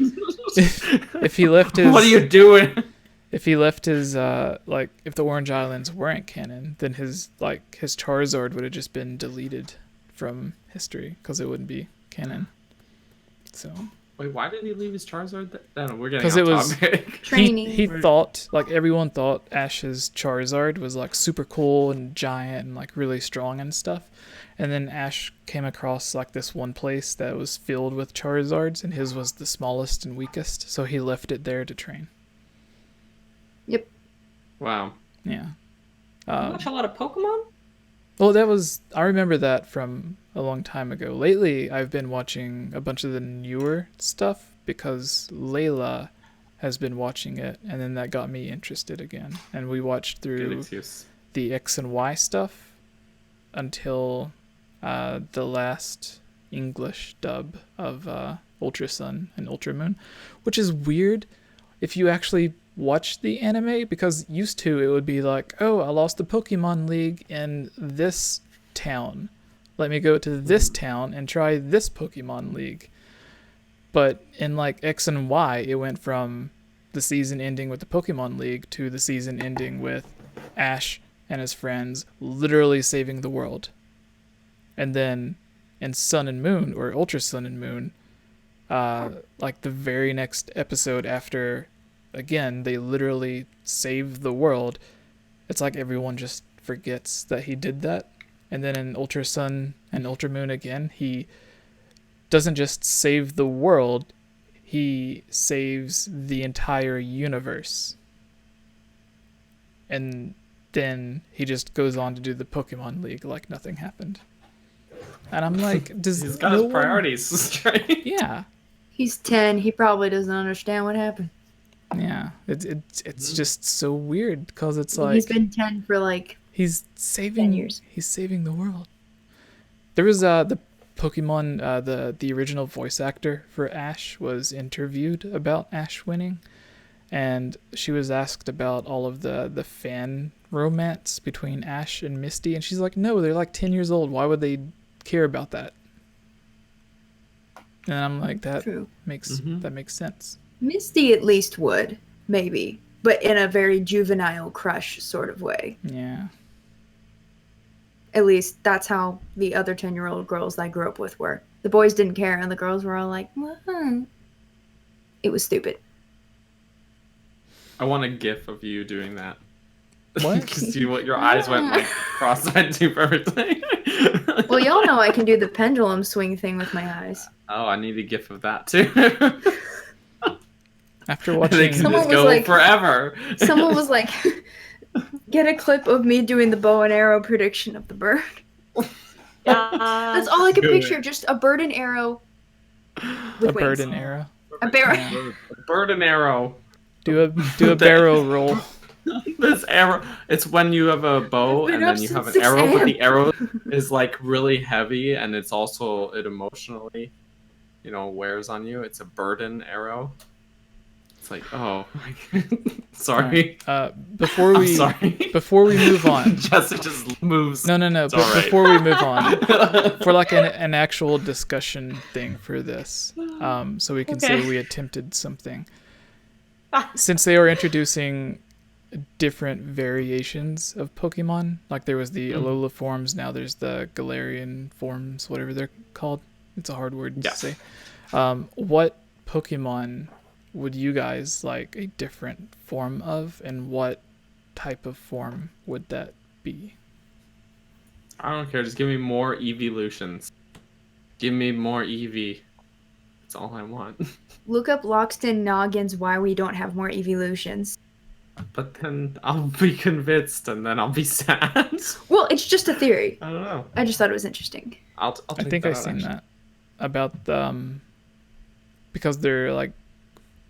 If he left his, what are you doing? If he left his, like, if the Orange Islands weren't canon, then his Charizard would have just been deleted from history because it wouldn't be canon. So. Wait, why did he leave his Charizard? No, we're getting because it was training. He thought, like, everyone thought Ash's Charizard was like super cool and giant and like really strong and stuff. And then Ash came across like this one place that was filled with Charizards, and his was the smallest and weakest, so he left it there to train. Yep. Wow. Yeah. You watch a lot of Pokemon? Well, I remember that from a long time ago. Lately, I've been watching a bunch of the newer stuff because Layla has been watching it, and then that got me interested again. And we watched through the X and Y stuff until the last English dub of Ultra Sun and Ultra Moon, which is weird if you actually watch the anime, because used to it would be like, oh, I lost the Pokemon League in this town. Let me go to this town and try this Pokemon League. But in like X and Y, it went from the season ending with the Pokemon League to the season ending with Ash and his friends literally saving the world. And then in Sun and Moon, or Ultra Sun and Moon, like the very next episode after, again, they literally save the world, it's like everyone just forgets that he did that. And then in Ultra Sun and Ultra Moon again, he doesn't just save the world, he saves the entire universe. And then he just goes on to do the Pokemon League like nothing happened. And I'm like, he's got his priorities straight. Yeah. He's 10. He probably doesn't understand what happened. Yeah. It's just so weird because it's like... He's been 10 for like he's saving 10 years. He's saving the world. There was the Pokemon, the original voice actor for Ash was interviewed about Ash winning. And she was asked about all of the fan romance between Ash and Misty. And she's like, no, they're like 10 years old. Why would they care about that? And I'm like, that makes sense. Misty at least would, maybe, but in a very juvenile crush sort of way. Yeah. At least that's how the other 10-year-old girls I grew up with were. The boys didn't care, and the girls were all like, well, it was stupid. I want a gif of you doing that. What? Because your eyes went like cross-eyed too perfectly. Well, y'all know I can do the pendulum swing thing with my eyes. Oh, I need a gif of that too. After They watching, can Someone just was go like- forever. Someone was like, get a clip of me doing the bow and arrow prediction of the bird. That's all I could Do picture, it. just a bird and arrow with a bird wings. and arrow. A barrow. Yeah. Bird and arrow. Do a barrel roll. This arrow. It's when you have a bow I've been and up then you since have an 6 arrow, but a.m. the arrow is like really heavy, and it's also it emotionally, wears on you. It's a burden arrow. It's like, oh, sorry. Before I'm we sorry. before we move on. Jessica just moves. No. It's But all right. before we move on, for like an actual discussion thing for this, so we can say we attempted something. Since they are introducing different variations of Pokemon, like there was the Alola forms, now there's the Galarian forms, whatever they're called. It's a hard word to say. What Pokemon would you guys like a different form of, and what type of form would that be? I don't care. Just give me more evolutions. Give me more Eevee. That's all I want. Look up Loxton Noggins why we don't have more evolutions. But then I'll be convinced, and then I'll be sad. Well, it's just a theory. I don't know. I just thought it was interesting. I'll I take think that I've out, seen actually. that about because they're like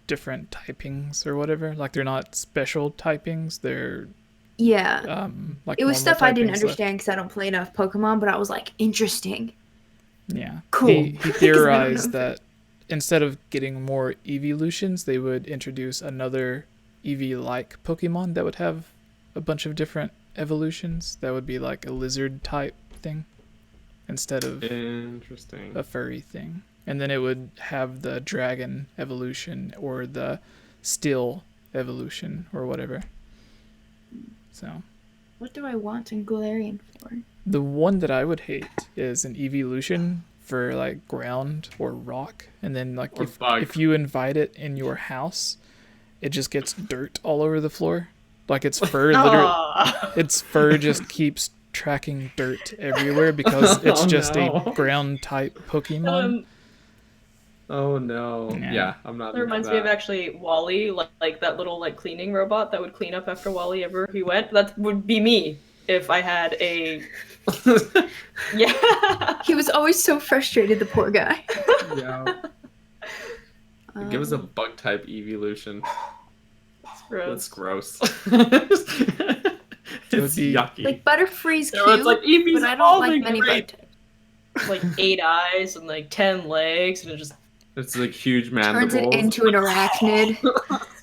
different typings or whatever. Like they're not special typings. They're Yeah. like It was normal stuff I didn't typings understand because I don't play enough Pokemon, but I was like, interesting. Yeah. Cool. He 'Cause I don't theorized know. that instead of getting more evolutions, they would introduce another Eevee-like Pokemon that would have a bunch of different evolutions. That would be like a lizard type thing instead of Interesting. a furry thing. And then it would have the dragon evolution or the steel evolution or whatever. So What do I want in Galarian for? the one that I would hate is an evolution for like ground or rock, and then like Or bug. if you invite it in your house, it just gets dirt all over the floor. Like its fur its fur just keeps tracking dirt everywhere because it's just a ground type Pokemon. Oh no. Yeah. Yeah, I'm not. That reminds me of actually Wally, like that little like cleaning robot that would clean up after Wally ever he went. That would be me if I had a. Yeah. He was always so frustrated, the poor guy. Yeah. Give us a bug type evolution. That's gross. It's be- yucky. Like Butterfree's Yeah, cute, it's like Eevee's but I don't like evolving, many great. bug types. Like 8 eyes and like 10 legs, and it just. It's like huge Turns mandibles. it into an arachnid.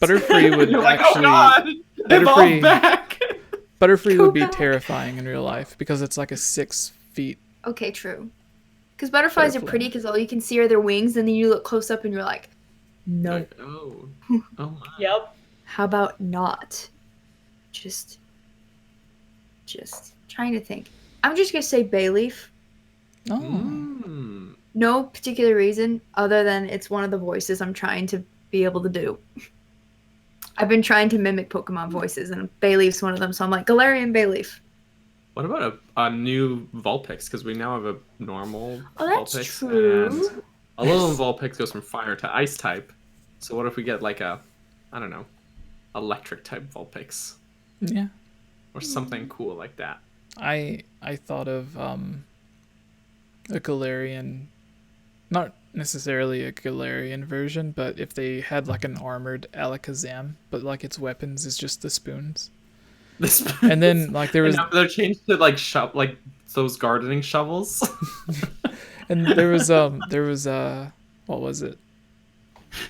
Butterfree would You're like, actually oh god, evolve back. Butterfree Go would be back. terrifying in real life because it's like a 6 feet. Okay, true. Because butterflies are Butterfly. pretty because all you can see are their wings, and then you look close up and you're like, no. Like, oh my. Yep. How about not? Just trying to think. I'm just gonna say Bayleaf. Oh, Mm. No particular reason other than it's one of the voices I'm trying to be able to do. I've been trying to mimic Pokemon voices, and Bayleaf's one of them, so I'm like, Galarian Bayleaf. What about a new Vulpix? Because we now have a normal Oh, that's Vulpix, true. and a little Vulpix goes from fire to ice type. So what if we get like a, I don't know, electric type Vulpix yeah. or something cool like that? I thought of a Galarian, not necessarily a Galarian version, but if they had like an armored Alakazam, but like its weapons is just the spoons. And then like there was And now they're changed to like like those gardening shovels. and there was what was it?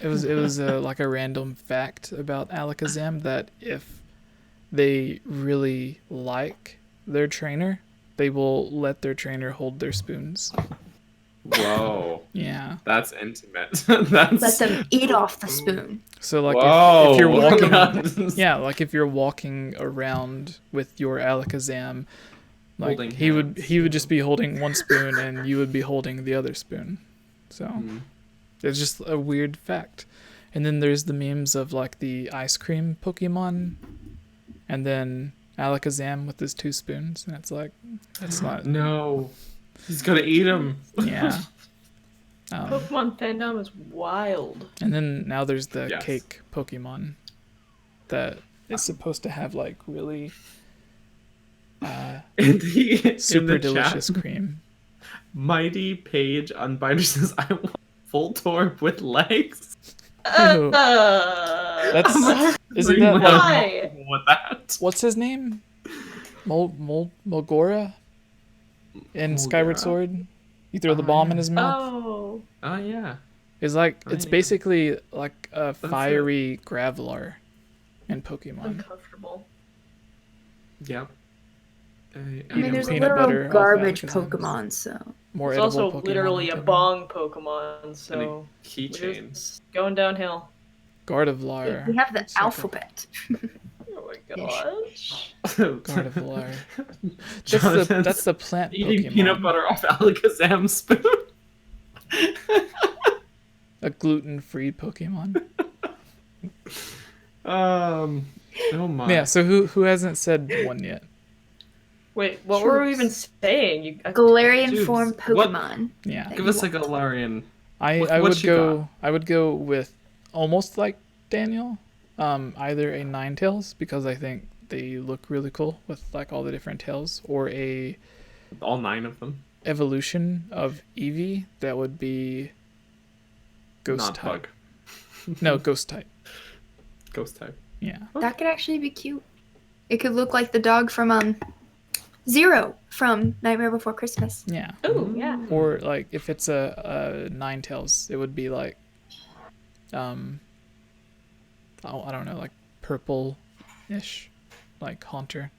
It was like a random fact about Alakazam that if they really like their trainer, they will let their trainer hold their spoons. Whoa, Yeah. that's intimate. That's Let them eat off the spoon. So like Whoa. if you're walking, That's- yeah, like if you're walking around with your Alakazam, like Holding he would hands. just be holding one spoon and you would be holding the other spoon. So Mm. it's just a weird fact. And then there's the memes of like the ice cream Pokemon, and then Alakazam with his 2 spoons, and it's like that's not. No, he's gonna eat him. Yeah. Pokemon fandom is wild. And then now there's the Yes. cake Pokemon that is supposed to have like really super delicious cream. Mighty Page Unbinder says, I want Voltorb with legs. Ew. That's isn't that like Why? With that? what's his name? Mulgora in Skyward Mulgora? Sword. You throw the bomb in his mouth. Oh. Oh, yeah. It's like Oh, it's yeah. basically like a it. fiery Graveler in Pokemon. Uncomfortable. Yep. I mean, there's peanut literal butter off garbage Alakazam. Pokemon, so. More It's edible also Pokemon literally on a top. bong Pokemon, so And a we're keychain. just going downhill. Gardevoir. We have the Second. alphabet. Oh my gosh. Gardevoir. Jonathan's That's the plant eating Pokemon. peanut butter off Alakazam spoon. A gluten-free Pokemon. Oh my. Yeah. So who hasn't said one yet? Wait, what were we even saying? Galarian Dude, form what- Pokemon. Yeah. Give us a Galarian. I What would you go. I would go with almost like Daniel, either a Ninetales because I think they look really cool with like all the different tails, or a All 9 of them. evolution of Eevee that would be Ghost Not type. bug. No, Ghost type. Ghost type. Yeah. That could actually be cute. It could look like the dog from Zero from Nightmare Before Christmas. Yeah. Oh, yeah. Or like if it's a Ninetales, it would be like I don't know, like purple-ish, like Haunter.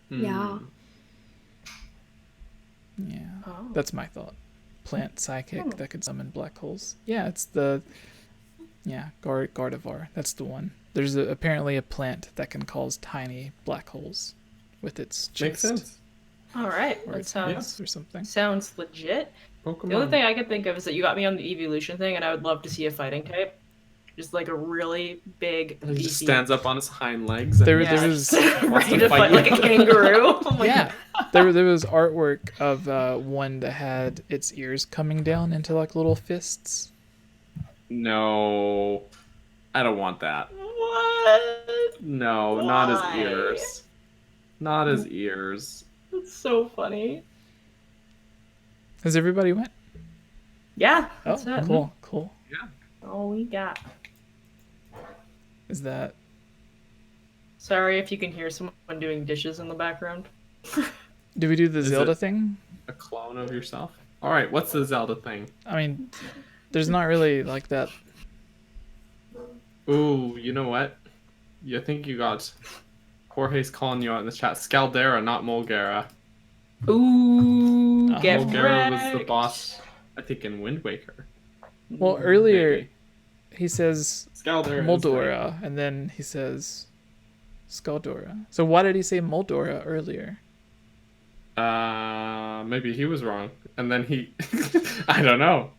Yeah. Yeah. Oh. That's my thought. Plant psychic that could summon black holes. Yeah, it's the Gardevoir. That's the one. There's apparently a plant that can cause tiny black holes with its chest. Makes sense. All right, Or that its sounds ass or something. sounds legit. Pokemon. The only thing I could think of is that you got me on the evolution thing, and I would love to see a fighting type, just like a really big. And he just beefy- stands up on his hind legs. And There Yeah, was- just wants ready to to fight fight you. like a kangaroo. Oh my Yeah, there was artwork of one that had its ears coming down into like little fists. No. I don't want that. What? No, not his Why? ears. Not his ears. That's so funny. Has everybody went? Yeah, Oh, that's it. cool. All we got. Is that Sorry if you can hear someone doing dishes in the background. do we do the Is Zelda it- thing? A clone of yourself? Alright, what's the Zelda thing? I mean, there's not really like that. Ooh, you know what? I think you got Jorge's calling you out in the chat. Scaldera, not Molgara. Ooh, get Molgara was the wrecked. boss, I think, in Wind Waker. Well, earlier Maybe. he says Scaldera. Moldora, and then he says Scaldora. So why did he say Moldora earlier? Maybe he was wrong. And then he. I don't know.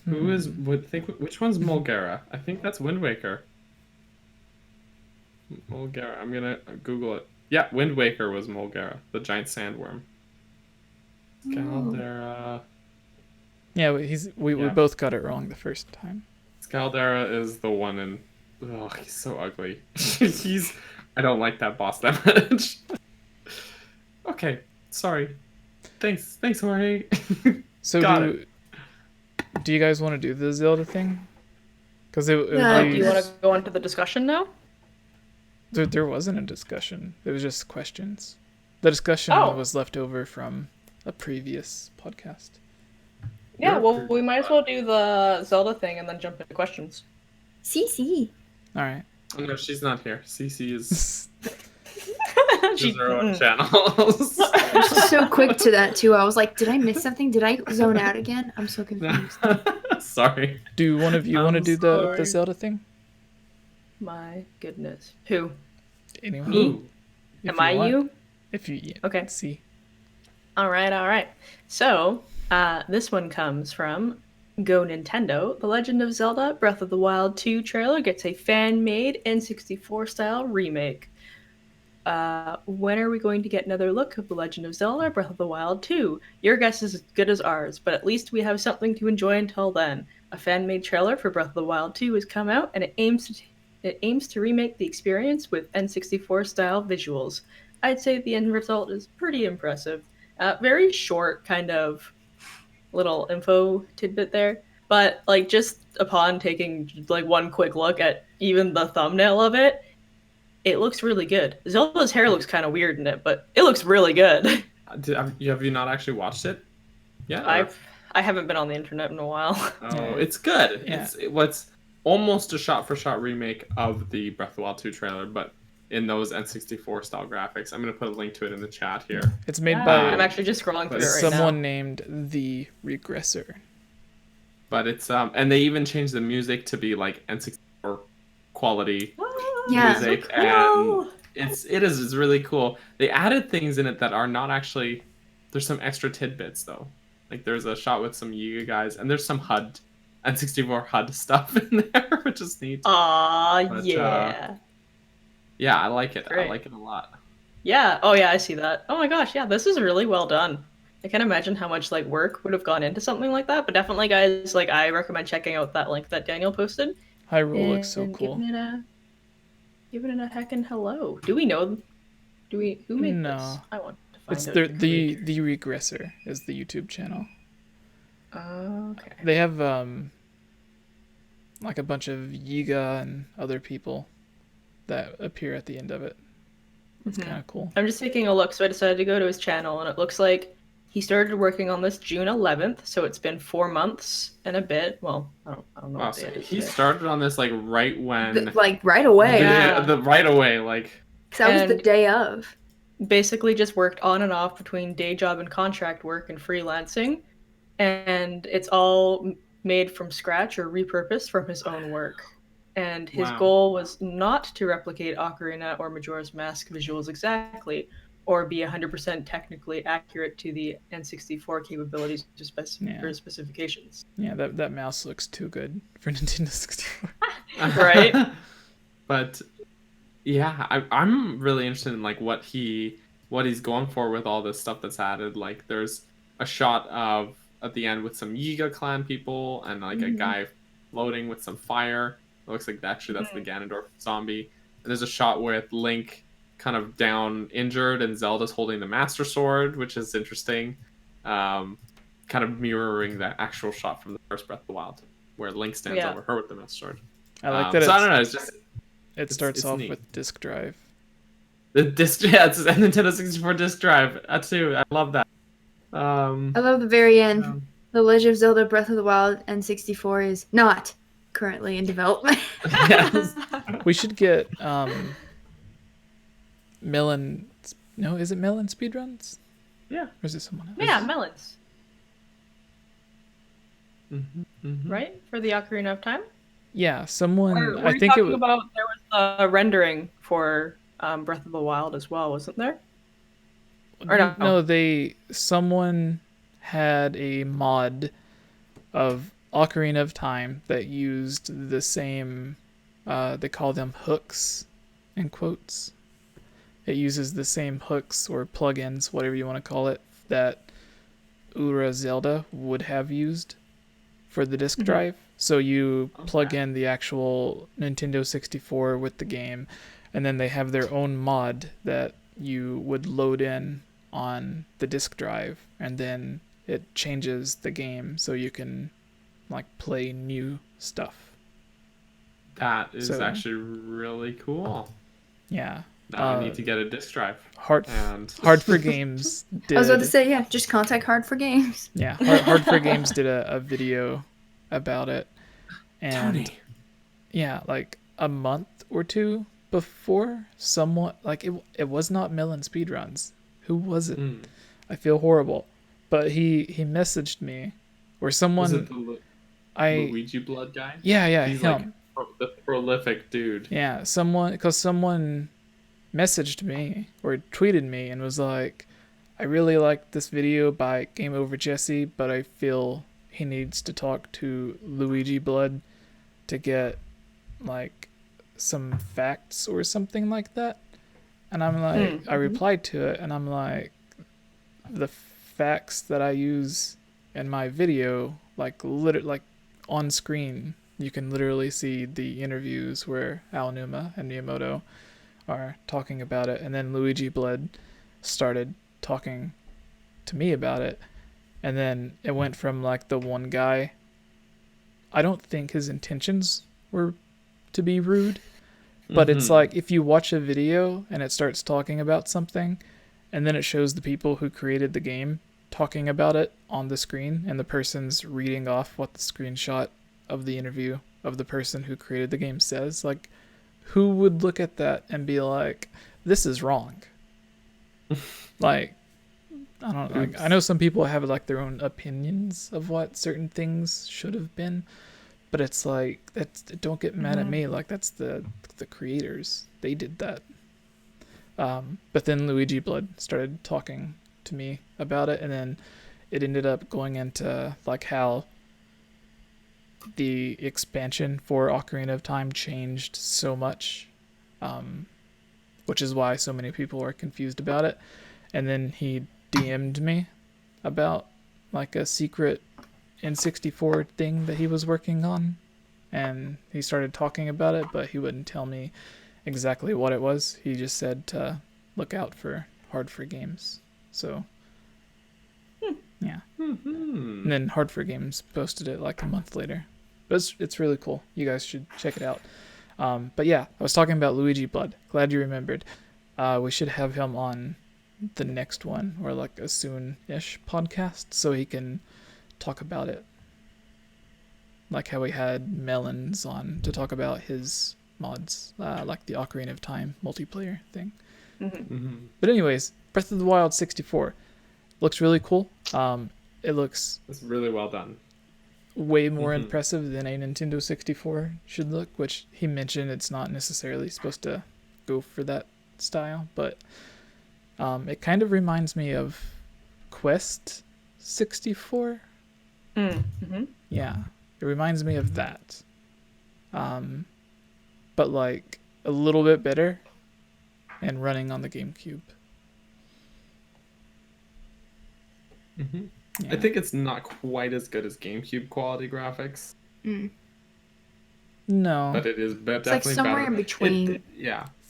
Who is. Which one's Molgara? I think that's Wind Waker. Molgara. I'm gonna Google it. Yeah, Wind Waker was Molgara, the giant sandworm. Scaldera. Yeah, we Yeah. both got it wrong the first time. Scaldera is the one in. Oh, he's so ugly. I don't like that boss that much. Okay, sorry. Thanks, Jorge. So Got do you guys want to do the Zelda thing? Because it would Yeah, Do be, you want to go into the discussion now? there wasn't a discussion. It was just questions. The discussion Oh. was left over from a previous podcast. Yeah, You're well, pretty we might as well do the Zelda thing and then jump into questions. CC. All right. Oh, no, she's not here. Cece is She- her own channels. She's so quick to that too. I was like, did I miss something? Did I zone out again? I'm so confused. Sorry. Do one of you want to I'm do the sorry. Zelda thing? My goodness. Who? Anyone? Ooh. If Am I want. you? If you Okay. see. All right. So, this one comes from Go Nintendo. The Legend of Zelda Breath of the Wild 2 trailer gets a fan-made N64 style remake. when are we going to get another look of The Legend of Zelda Breath of the Wild 2? Your guess is as good as ours, but at least we have something to enjoy until then. A fan-made trailer for Breath of the Wild 2 has come out, and it aims to remake the experience with N64-style visuals. I'd say the end result is pretty impressive. Very short kind of little info tidbit there, but like just upon taking like one quick look at even the thumbnail of it, it looks really good. Zelda's hair looks kind of weird in it, but it looks really good. Have you not actually watched it? Yeah, I haven't been on the internet in a while. Oh, it's good. Yeah. It's almost a shot-for-shot remake of the Breath of the Wild 2 trailer, but in those N64 style graphics. I'm gonna put a link to it in the chat here. It's made by. I'm actually just scrolling through it right now. Someone named the Regressor. But it's and they even changed the music to be like N64 quality music, so cool. And it's really cool. They added things in it that are not actually. There's some extra tidbits though. Like there's a shot with some Yiga guys, and there's some HUD N64 HUD stuff in there, which is neat. Yeah. Yeah, I like it. Great. I like it a lot. Yeah. Oh yeah, I see that. Oh my gosh, yeah, this is really well done. I can't imagine how much like work would have gone into something like that, but definitely, guys, like I recommend checking out that link that Daniel posted. Hyrule looks so cool. Giving it a heckin' hello. Do we know? Who made this? I want to find it's out. the Regressor is the YouTube channel. Okay. They have like a bunch of Yiga and other people that appear at the end of it. It's kind of cool. I'm just taking a look, so I decided to go to his channel, and it looks like he started working on this June 11th, so it's been 4 months and a bit. Well, I don't know. Wow, so he started on this like right when, right away. Right away, like. Because that was the day of. Basically, just worked on and off between day job and contract work and freelancing, and it's all made from scratch or repurposed from his own work. And his goal was not to replicate Ocarina or Majora's Mask visuals exactly, or be 100% technically accurate to the N64 capabilities or specifications. Yeah, that mouse looks too good for Nintendo 64. Right? But yeah, I'm really interested in like what he's going for with all this stuff that's added. Like there's a shot of at the end with some Yiga clan people and like a guy floating with some fire. It looks like that's the Ganondorf zombie. And there's a shot with Link kind of down injured and Zelda's holding the Master Sword, which is interesting. Kind of mirroring that actual shot from the first Breath of the Wild, where Link stands over her with the Master Sword. I like that. So I don't know. It's just it starts off neat. With disc drive. The disc, it's a Nintendo 64 disc drive. That too. I love that. I love the very end. The Legend of Zelda Breath of the Wild N64 is not currently in development. Yes. We should get Melon. No, is it Melon speedruns? Yeah. Or is it someone else? Yeah, Melons. Mm-hmm. Right? For the Ocarina of Time? Yeah, someone. Or I think there was a rendering for Breath of the Wild as well, wasn't there? Or no? No, someone had a mod of Ocarina of Time that used the same. They call them hooks, in quotes. It uses the same hooks or plugins, whatever you want to call it, that Ura Zelda would have used for the disc drive. So you plug in the actual Nintendo 64 with the game, and then they have their own mod that you would load in on the disc drive, and then it changes the game so you can like play new stuff. That is actually really cool. Yeah. Now I need to get a disc drive. Hard for Games did. I was about to say, yeah, just contact Hard for Games. Yeah, Hard for Games did a video about it, and Tony. Yeah, like a month or two before, someone like it was not Melon Speedruns. Who was it? I feel horrible, but he messaged me, or someone. Was it the Luigi Blood guy? Yeah, he's him. Like the prolific dude. Yeah, someone messaged me or tweeted me and was like, I really like this video by 𝐴𝐵𝐺𝐸, but I feel he needs to talk to Luigi Blood to get like some facts or something like that. And I'm like, I replied to it, and I'm like, the facts that I use in my video, like on screen, you can literally see the interviews where Aonuma and Miyamoto are talking about it, and then Luigi Blood started talking to me about it, and then it went from like the one guy. I don't think his intentions were to be rude, but it's like if you watch a video and it starts talking about something, and then it shows the people who created the game talking about it on the screen, and the person's reading off what the screenshot of the interview of the person who created the game says. Like, who would look at that and be like, this is wrong? Like, I don't know. Like, I know some people have like their own opinions of what certain things should have been, but it's like, don't get mad at me. Like, that's the creators. They did that. But then Luigi Blood started talking to me about it, and then it ended up going into like how the expansion for Ocarina of Time changed so much, which is why so many people are confused about it. And then he DM'd me about like a secret N64 thing that he was working on, and he started talking about it, but he wouldn't tell me exactly what it was. He just said to look out for Hard for Games. So yeah. And then Hard for Games posted it like a month later. But it's really cool. You guys should check it out. But yeah, I was talking about Luigi Blood. Glad you remembered. We should have him on the next one, or like a soon-ish podcast, so he can talk about it. Like how we had Melons on to talk about his mods, like the Ocarina of Time multiplayer thing. But anyways, Breath of the Wild 64 looks really cool. It's really well done. Way more impressive than a Nintendo 64 should look, which he mentioned it's not necessarily supposed to go for that style, but it kind of reminds me of Quest 64. Yeah, it reminds me of that. But like a little bit better and running on the GameCube. Yeah. I think it's not quite as good as GameCube quality graphics. No. But it is definitely like somewhere better. in between.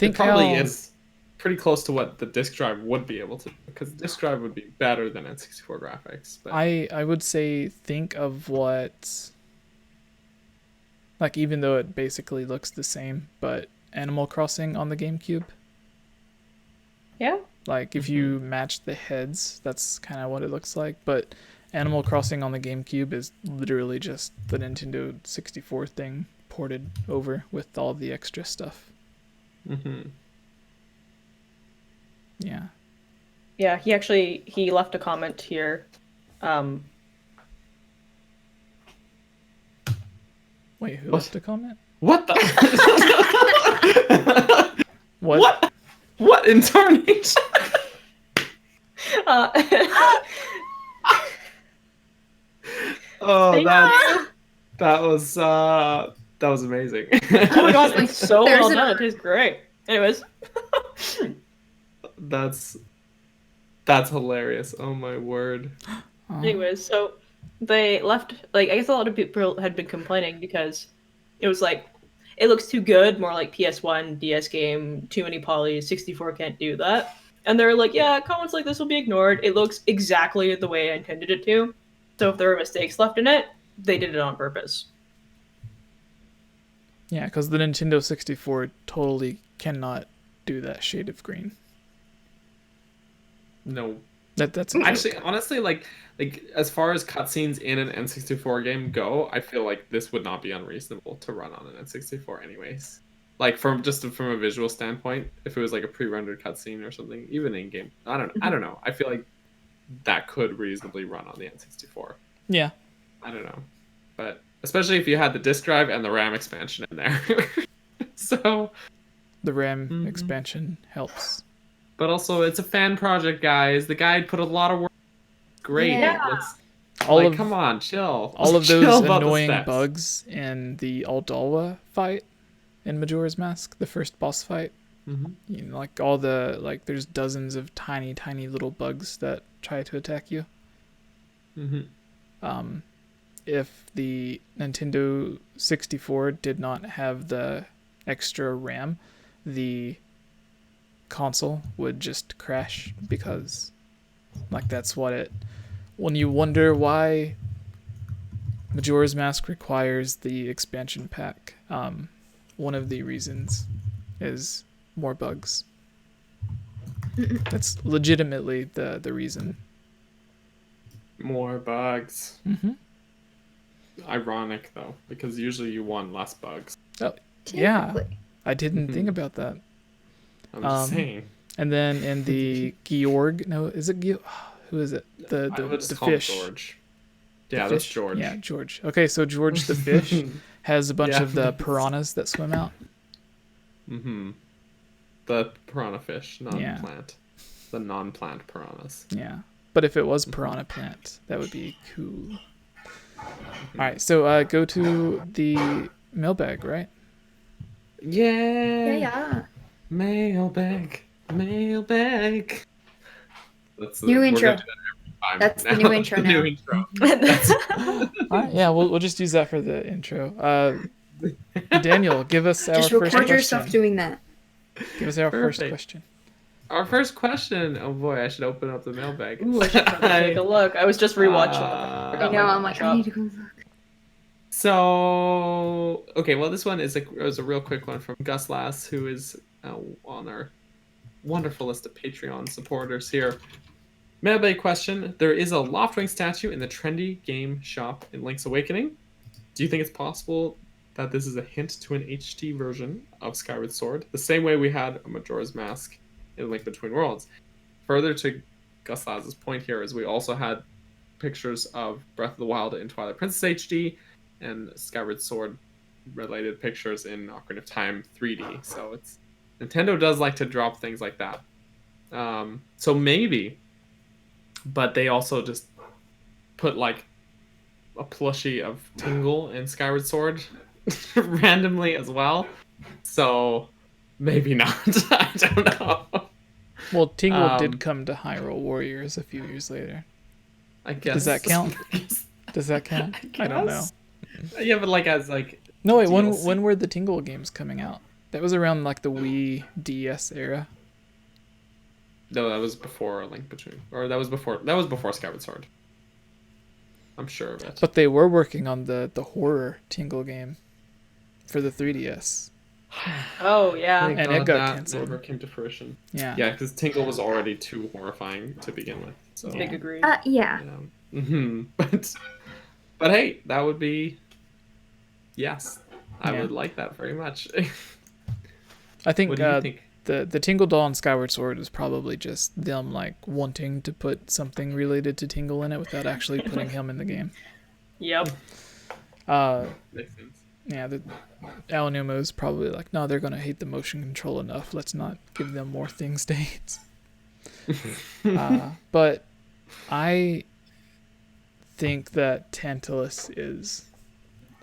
It probably is pretty close to what the disc drive would be able to do, because the disc drive would be better than N64 graphics. But I would say think of what, like, even though it basically looks the same, but Animal Crossing on the GameCube. Yeah. Like, if you match the heads, that's kind of what it looks like. But Animal Crossing on the GameCube is literally just the Nintendo 64 thing ported over with all the extra stuff. Yeah. Yeah, he left a comment here. Wait, who left a comment? What the? What? What in tarnation? Oh, that was amazing. Oh my gosh, it's so well done. It tastes great. Anyways. That's hilarious. Oh my word. Anyways, so they left, like, I guess a lot of people had been complaining because it was like, it looks too good, more like PS1, DS game, too many polys, 64 can't do that. And they're like, yeah, comments like this will be ignored. It looks exactly the way I intended it to. So if there were mistakes left in it, they did it on purpose. Yeah, because the Nintendo 64 totally cannot do that shade of green. No. That's actually, honestly, like as far as cutscenes in an N64 game go, I feel like this would not be unreasonable to run on an N64 anyways. Like from a visual standpoint, if it was like a pre-rendered cutscene or something, even in game, I don't know. I feel like that could reasonably run on the N64. Yeah. I don't know, but especially if you had the disc drive and the RAM expansion in there. So the RAM expansion helps. But also, it's a fan project, guys. The guy put a lot of work. Great. Yeah. Come on, chill. All of those annoying bugs in the Ardalwa fight in Majora's Mask, the first boss fight, You know, like all the there's dozens of tiny little bugs that try to attack you. If the Nintendo 64 did not have the extra RAM, the console would just crash, because that's what it, when you wonder why Majora's Mask requires the expansion pack, one of the reasons is more bugs. That's legitimately the reason. More bugs. Ironic though, because usually you want less bugs. Oh, yeah. I didn't think about that. I'm just saying. And then in the Georg, no, is it who is it? The fish. George. Yeah, that's George. Yeah, George. Okay, so George the fish has a bunch of the piranhas that swim out. The piranha fish, non-plant. The non-plant piranhas. Yeah. But if it was piranha plant, that would be cool. Alright, so go to the mailbag, right? Yeah. Mailbag. That's new intro. That's the new intro now. New intro. Alright, yeah, we'll just use that for the intro. Daniel, give us our first question. Just record yourself doing that. Give us our first question. Our first question. Oh boy, I should open up the mailbag. Ooh, I should probably take a look. I was just rewatching. I know. I'm like, I need to go look. So, okay, well, this one is a real quick one from Gus Lass, who is on our wonderful list of Patreon supporters here. Mailbag question: there is a Loftwing statue in the trendy game shop in Link's Awakening. Do you think it's possible that this is a hint to an HD version of Skyward Sword, the same way we had a Majora's Mask in Link Between Worlds? Further to Gus Laz's point here is we also had pictures of Breath of the Wild in Twilight Princess HD and Skyward Sword related pictures in Ocarina of Time 3D. So Nintendo does like to drop things like that. So maybe, but they also just put like a plushie of Tingle in Skyward Sword randomly as well. So maybe not. I don't know. Well, Tingle did come to Hyrule Warriors a few years later. I guess. Does that count? Does that count? I don't know. Yeah, but as no, wait. When were the Tingle games coming out? That was around the Wii DS era. No, that was before Link Between, or that was before Skyward Sword. I'm sure of it. But they were working on the horror Tingle game for the 3DS. Oh yeah, and it got canceled. Never came to fruition. Yeah, because Tingle was already too horrifying to begin with. So big agree. Yeah. But hey, that would be yes. I would like that very much. I think, what do you think? The Tingle doll in Skyward Sword is probably just them wanting to put something related to Tingle in it without actually putting him in the game. Yep. Makes sense. Yeah, Aonuma is probably no, they're gonna hate the motion control enough. Let's not give them more things to hate. But I think that Tantalus is.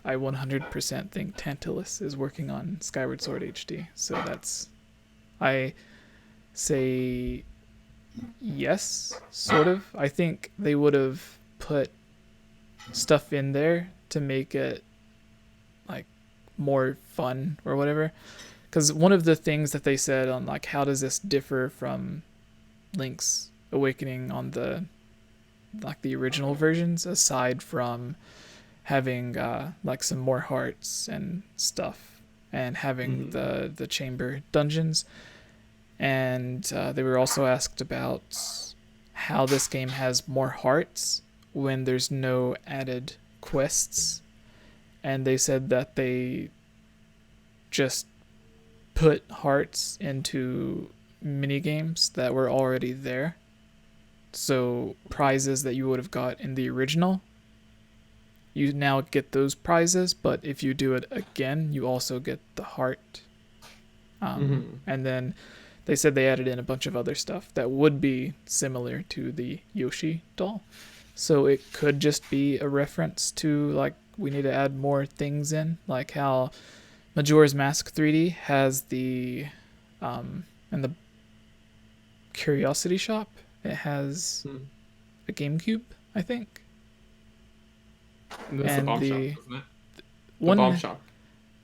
I 100% think Tantalus is working on Skyward Sword HD. So I say yes, sort of. I think they would have put stuff in there to make it more fun or whatever. Because one of the things that they said on how does this differ from Link's Awakening on the the original versions, aside from having some more hearts and stuff, and having the chamber dungeons. And they were also asked about how this game has more hearts when there's no added quests. And they said that they just put hearts into mini games that were already there. So prizes that you would have got in the original, you now get those prizes, but if you do it again, you also get the heart. And then they said they added in a bunch of other stuff that would be similar to the Yoshi doll. So it could just be a reference to we need to add more things in, like how Majora's Mask 3D has the In the Curiosity Shop, it has a GameCube, I think. That's and the bomb the shop, isn't it? The one bomb shop.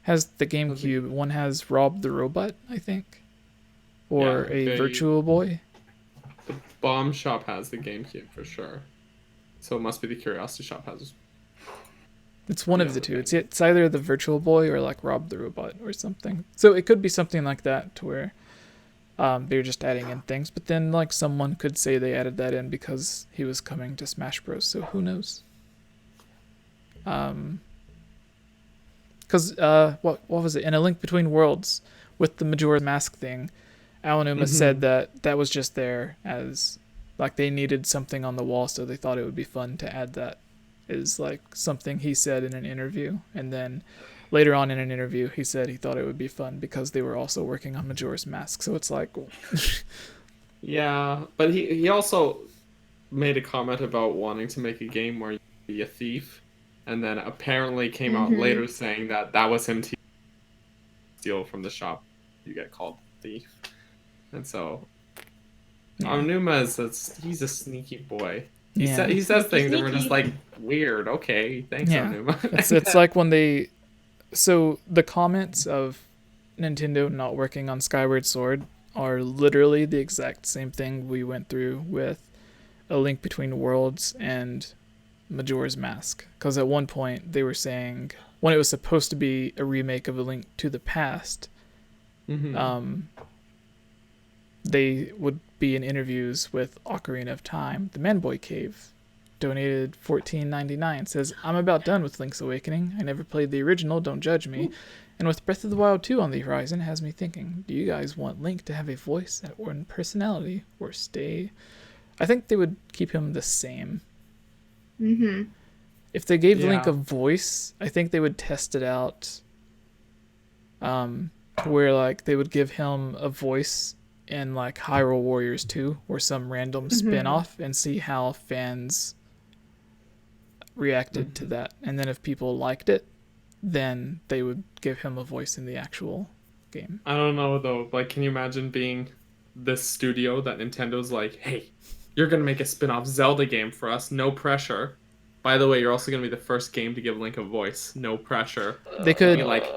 has the GameCube. One has Rob the Robot, I think, or a Virtual Boy. The bomb shop has the GameCube for sure, so it must be the Curiosity Shop has. It's one of the two. It's either the Virtual Boy or like Rob the Robot or something. So it could be something like that, to where they're just adding in things. But then like someone could say they added that in because he was coming to Smash Bros. So who knows? Because what was it? In A Link Between Worlds, with the Majora's Mask thing, 𝐴𝐿𝐼𝐼 said that was just there as like they needed something on the wall, so they thought it would be fun to add that. Is like something he said in an interview, and then later on in an interview he said he thought it would be fun because they were also working on Majora's Mask. So it's like yeah, but he also made a comment about wanting to make a game where you be a thief, and then apparently came out later saying that was him steal from the shop. You get called thief, and so 𝐴𝐿𝐼𝐼 he's a sneaky boy. He says things and we're just like, weird. Okay, thanks, 𝐴𝐿𝐼𝐼. It's like when they... So the comments of Nintendo not working on Skyward Sword are literally the exact same thing we went through with A Link Between Worlds and Majora's Mask. Because at one point they were saying, when it was supposed to be a remake of A Link to the Past, they would be in interviews with Ocarina of Time. The Manboy Cave donated $14.99. Says, I'm about done with Link's Awakening. I never played the original, don't judge me. And with Breath of the Wild 2 on the horizon, has me thinking, do you guys want Link to have a voice or a personality or stay? I think they would keep him the same. If they gave Link a voice, I think they would test it out where like they would give him a voice in like Hyrule Warriors 2 or some random spin-off and see how fans reacted to that. And then if people liked it, then they would give him a voice in the actual game. I don't know though, like can you imagine being this studio that Nintendo's like, hey, you're gonna make a spin-off Zelda game for us, no pressure. By the way, you're also gonna be the first game to give Link a voice, no pressure. They could I'd be like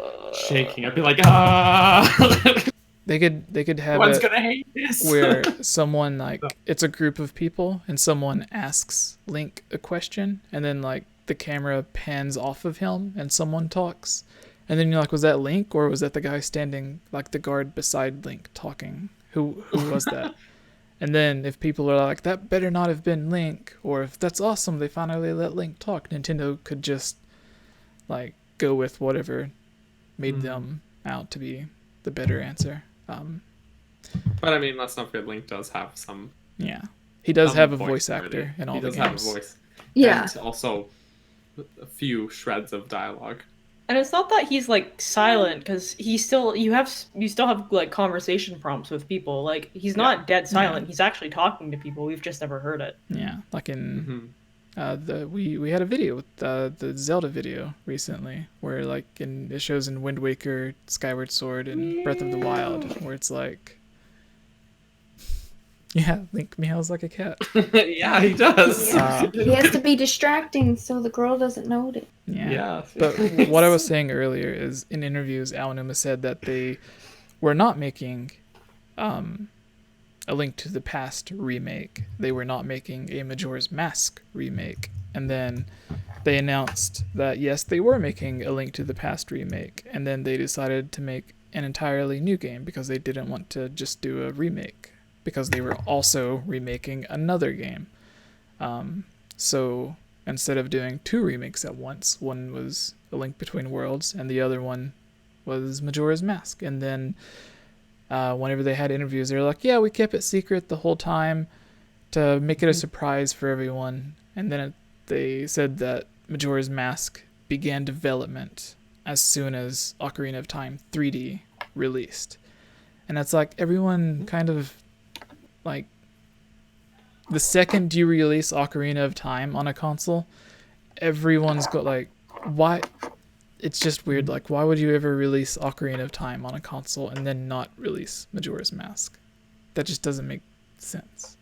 shaking. I'd be like, ah. They could have Everyone's it gonna hate this. where someone like it's a group of people and someone asks Link a question and then like the camera pans off of him and someone talks and then you're like, was that Link or was that the guy standing like the guard beside Link talking? Who was that? And then if people are like, that better not have been Link, or if that's awesome, they finally let Link talk, Nintendo could just like go with whatever made them out to be the better answer. But I mean, let's not forget Link does have some. Yeah, he does have a voice actor in all the games. He does have a voice. Yeah, and also a few shreds of dialogue. And it's not that he's like silent, because you still have like conversation prompts with people. Like he's not dead silent. He's actually talking to people. We've just never heard it. Yeah, like in we had a video with the Zelda video recently where like it shows in Wind Waker, Skyward Sword, and Breath of the Wild where it's like, Link meows like a cat. Yeah, he does. He has to be distracting so the girl doesn't notice. Yeah. But what I was saying earlier is in interviews, 𝐴𝐿𝐼𝐼 said that they were not making A Link to the Past remake. They were not making a Majora's Mask remake. And then they announced that, yes, they were making A Link to the Past remake. And then they decided to make an entirely new game because they didn't want to just do a remake, because they were also remaking another game. So instead of doing two remakes at once, one was A Link Between Worlds and the other one was Majora's Mask. And then whenever they had interviews, they were like, yeah, we kept it secret the whole time to make it a surprise for everyone. And then they said that Majora's Mask began development as soon as Ocarina of Time 3D released. And it's like everyone kind of like, the second you release Ocarina of Time on a console, everyone's got like, why? it's just weird. Like, why would you ever release Ocarina of Time on a console and then not release Majora's Mask? That just doesn't make sense.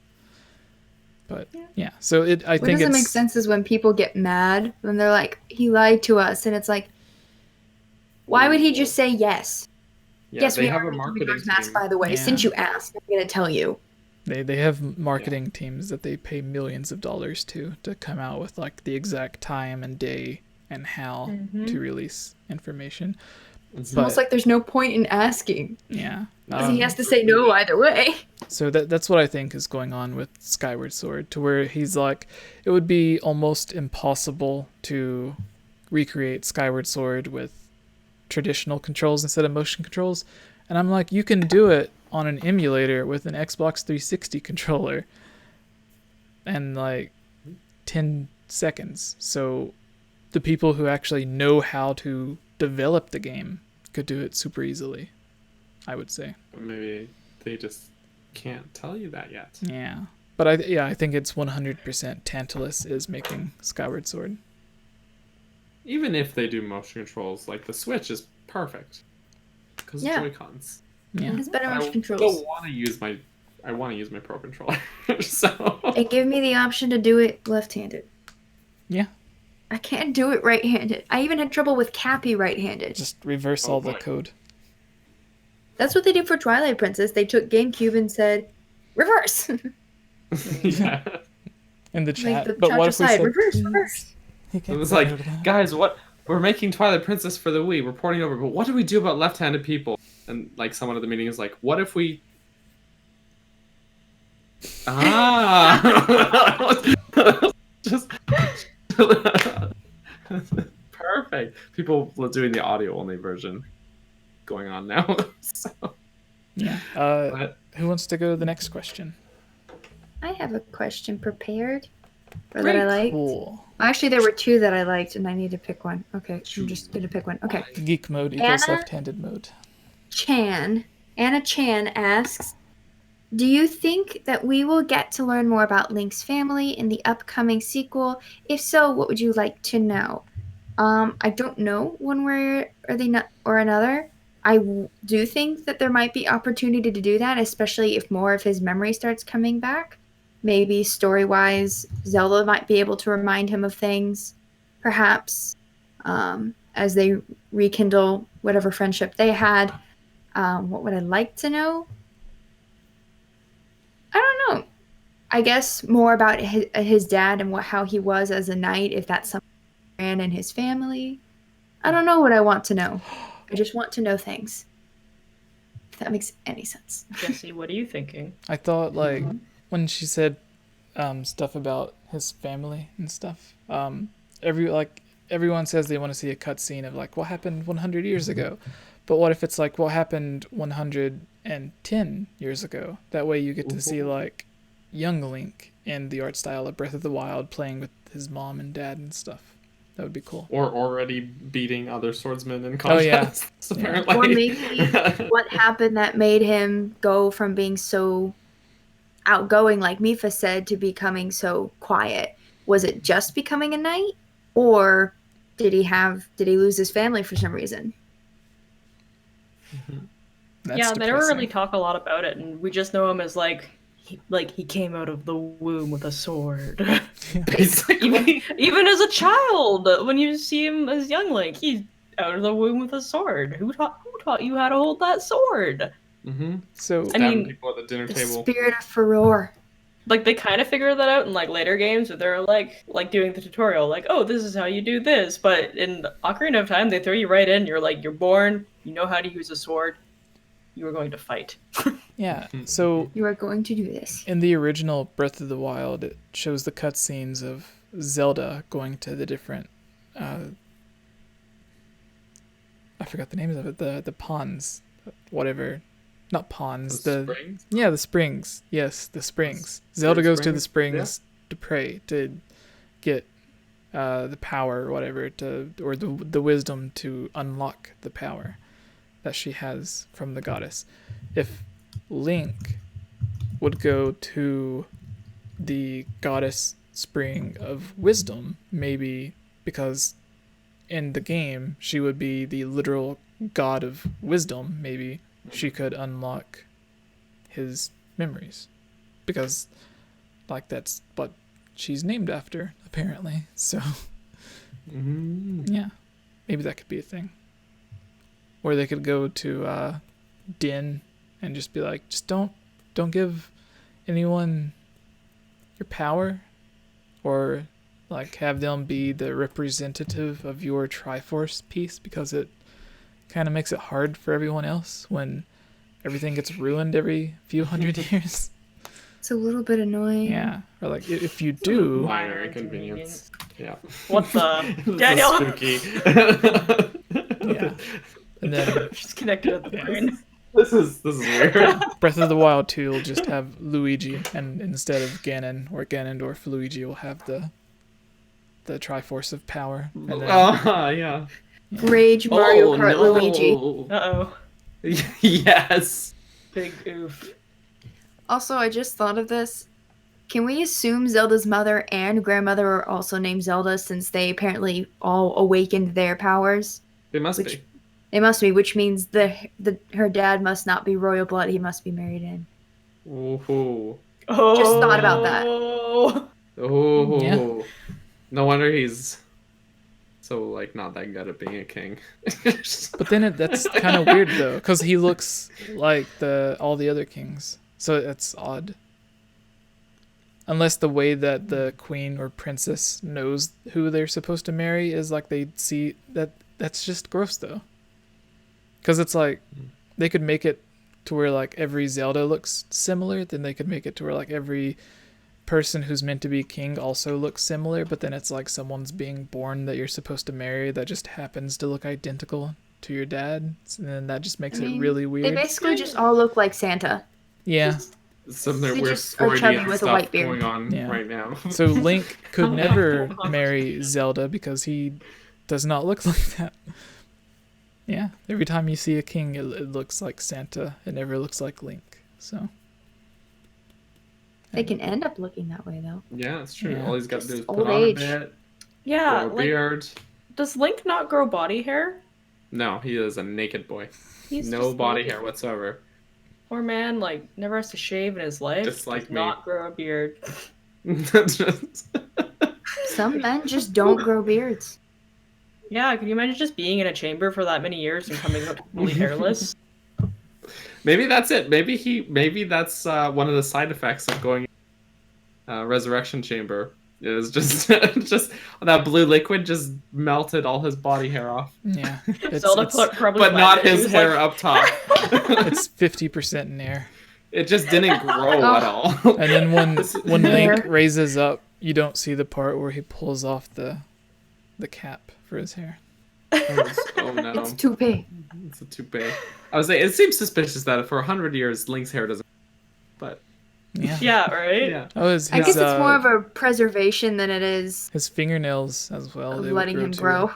But yeah, so I think what doesn't make sense is when people get mad when they're like, he lied to us, and it's like, why would he just say yes? Yeah, yes, they we have are a marketing Majora's Mask, team. by the way. Yeah. Since you asked, I'm gonna tell you. They have marketing teams that they pay millions of dollars to come out with like the exact time and day and how to release information. It's almost like there's no point in asking. Yeah. Because he has to say no either way. So that's what I think is going on with Skyward Sword, to where he's like, it would be almost impossible to recreate Skyward Sword with traditional controls instead of motion controls. And I'm like, you can do it on an emulator with an Xbox 360 controller and like 10 seconds. So the people who actually know how to develop the game could do it super easily, I would say. Maybe they just can't tell you that yet. Yeah. But I think it's 100% Tantalus is making Skyward Sword. Even if they do motion controls, like the Switch is perfect because of Joy-Cons. Yeah. It's better motion I controls. don't want to use my. I want to use my Pro controller. So It gave me the option to do it left-handed. Yeah. I can't do it right-handed. I even had trouble with Cappy right-handed. Just reverse all the code. That's what they did for Twilight Princess. They took GameCube and said, reverse. yeah. In the chat. Like the But what if we side, said, reverse. It was like, guys, what? We're making Twilight Princess for the Wii. We're porting over, but what do we do about left-handed people? And like someone at the meeting is like, what if we? Just perfect. People are doing the audio-only version going on now. So. Yeah. Who wants to go to the next question? I have a question prepared. Or that I liked. Cool. Actually, there were two that I liked, and I need to pick one. Okay, I'm just going to pick one. Okay. Geek mode equals left-handed mode. Anna Chan asks, do you think that we will get to learn more about Link's family in the upcoming sequel? If so, what would you like to know? I don't know one way or another. I do think that there might be opportunity to do that, especially if more of his memory starts coming back. Maybe story-wise, Zelda might be able to remind him of things, perhaps, as they rekindle whatever friendship they had. What would I like to know? I don't know. I guess more about his dad and how he was as a knight, if that's something that ran in his family. I don't know what I want to know. I just want to know things. If that makes any sense. Jesse, what are you thinking? I thought, like, when she said stuff about his family and stuff, everyone says they want to see a cutscene of, like, what happened 100 years ago. But what if it's, like, what happened 110 years ago? That way you get to see, like, young Link in the art style of Breath of the Wild playing with his mom and dad and stuff. That would be cool. Or already beating other swordsmen in contests, apparently. Or maybe what happened that made him go from being so outgoing, like Mifa said, to becoming so quiet. Was it just becoming a knight? Or did he lose his family for some reason? Yeah, they never really talk a lot about it, and we just know him as he came out of the womb with a sword. even as a child, when you see him as young Link, he's out of the womb with a sword. Who taught you how to hold that sword? Mm-hmm. So I mean, people at the dinner table. Spirit of furor. Like, they kind of figure that out in, like, later games, where they're, like doing the tutorial, like, oh, this is how you do this. But in Ocarina of Time, they throw you right in. You're, like, you're born, you know how to use a sword, you are going to fight. Yeah, so... You are going to do this. In the original Breath of the Wild, it shows the cutscenes of Zelda going to the different... I forgot the names of it. The ponds. Whatever... Not ponds. The springs? Yeah, the springs. Yes, the springs. Zelda goes to the springs to pray, to get the power or whatever, or the wisdom to unlock the power that she has from the goddess. If Link would go to the goddess spring of wisdom, maybe because in the game, she would be the literal god of wisdom. Maybe she could unlock his memories, because like that's what she's named after, apparently. So yeah, maybe that could be a thing. Or they could go to Din and just be like, just don't give anyone your power, or like have them be the representative of your Triforce piece, because it kind of makes it hard for everyone else when everything gets ruined every few hundred years. It's a little bit annoying. Yeah, or like if you do, minor inconvenience. Yeah. What the Daniel? Spooky. yeah, and then She's connected to the brain. This is weird. Breath of the Wild 2 will just have Luigi, and instead of Ganon or Ganondorf, Luigi will have the Triforce of power. And then, yeah. Rage Mario Kart no. Luigi. Uh-oh. Yes. Big oof. Also, I just thought of this. Can we assume Zelda's mother and grandmother are also named Zelda, since they apparently all awakened their powers? They must be. They must be, which means her dad must not be royal blood. He must be married in. Ooh. Oh. Just thought about that. Oh. Yeah. No wonder he's so like not that good at being a king. but then that's kind of weird though, because he looks like all the other kings, so it's odd. Unless the way that the queen or princess knows who they're supposed to marry is like they see that's just gross though. Because it's like, they could make it to where like every Zelda looks similar, then they could make it to where like every person who's meant to be king also looks similar, but then it's like someone's being born that you're supposed to marry that just happens to look identical to your dad, and then that just makes it really weird. They basically just all look like Santa. Yeah. Some They weird just are chubby Freudian with a stuff white beard. going on Yeah. right now. So Link could never marry Zelda because he does not look like that. Yeah, every time you see a king, it looks like Santa. It never looks like Link. So They can end up looking that way, though. Yeah, it's true. Yeah. All he's got to do is Just put old on age. a bit, Yeah, grow a like, beard. does Link not grow body hair? No, he is a naked boy. He's No just body naked. hair whatsoever. Poor man, like, never has to shave in his life. Just like does me. not grow a beard. Some men just don't grow beards. Yeah, can you imagine just being in a chamber for that many years and coming out totally hairless? Maybe that's it. Maybe that's one of the side effects of going resurrection chamber. Is just that blue liquid just melted all his body hair off. yeah, Zelda probably But planned not it. He his was hair like, up top. it's 50% in air. It just didn't grow at all. And then when Hair. Link raises up, you don't see the part where he pulls off the cap for his hair. Oh no. It's too big. It's a toupee. I was saying, it seems suspicious that for 100 years, Link's hair doesn't. But Yeah. yeah, right? yeah. Oh, his I guess it's more of a preservation than it is his fingernails as well. of they would letting him too. grow.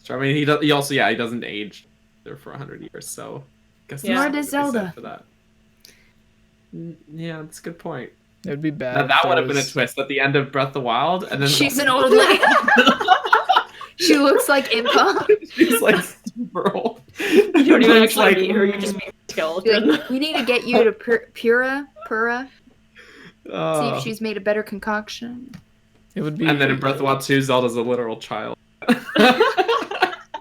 So, I mean, he doesn't age there for 100 years. So, I guess Yeah. Nor there's does something to be Zelda. said for that. Yeah, that's a good point. It would be bad. Now, if that there would have been a was- twist at the end of Breath of the Wild, and then She's an old lady. She looks like Impa. she's like super old. You don't even Link's actually meet her, you just meet a skeleton. Like, we need to get you to Pura. See uh, if she's made a better concoction. It would be. and then in Breath of the Wild 2, Zelda's a literal child.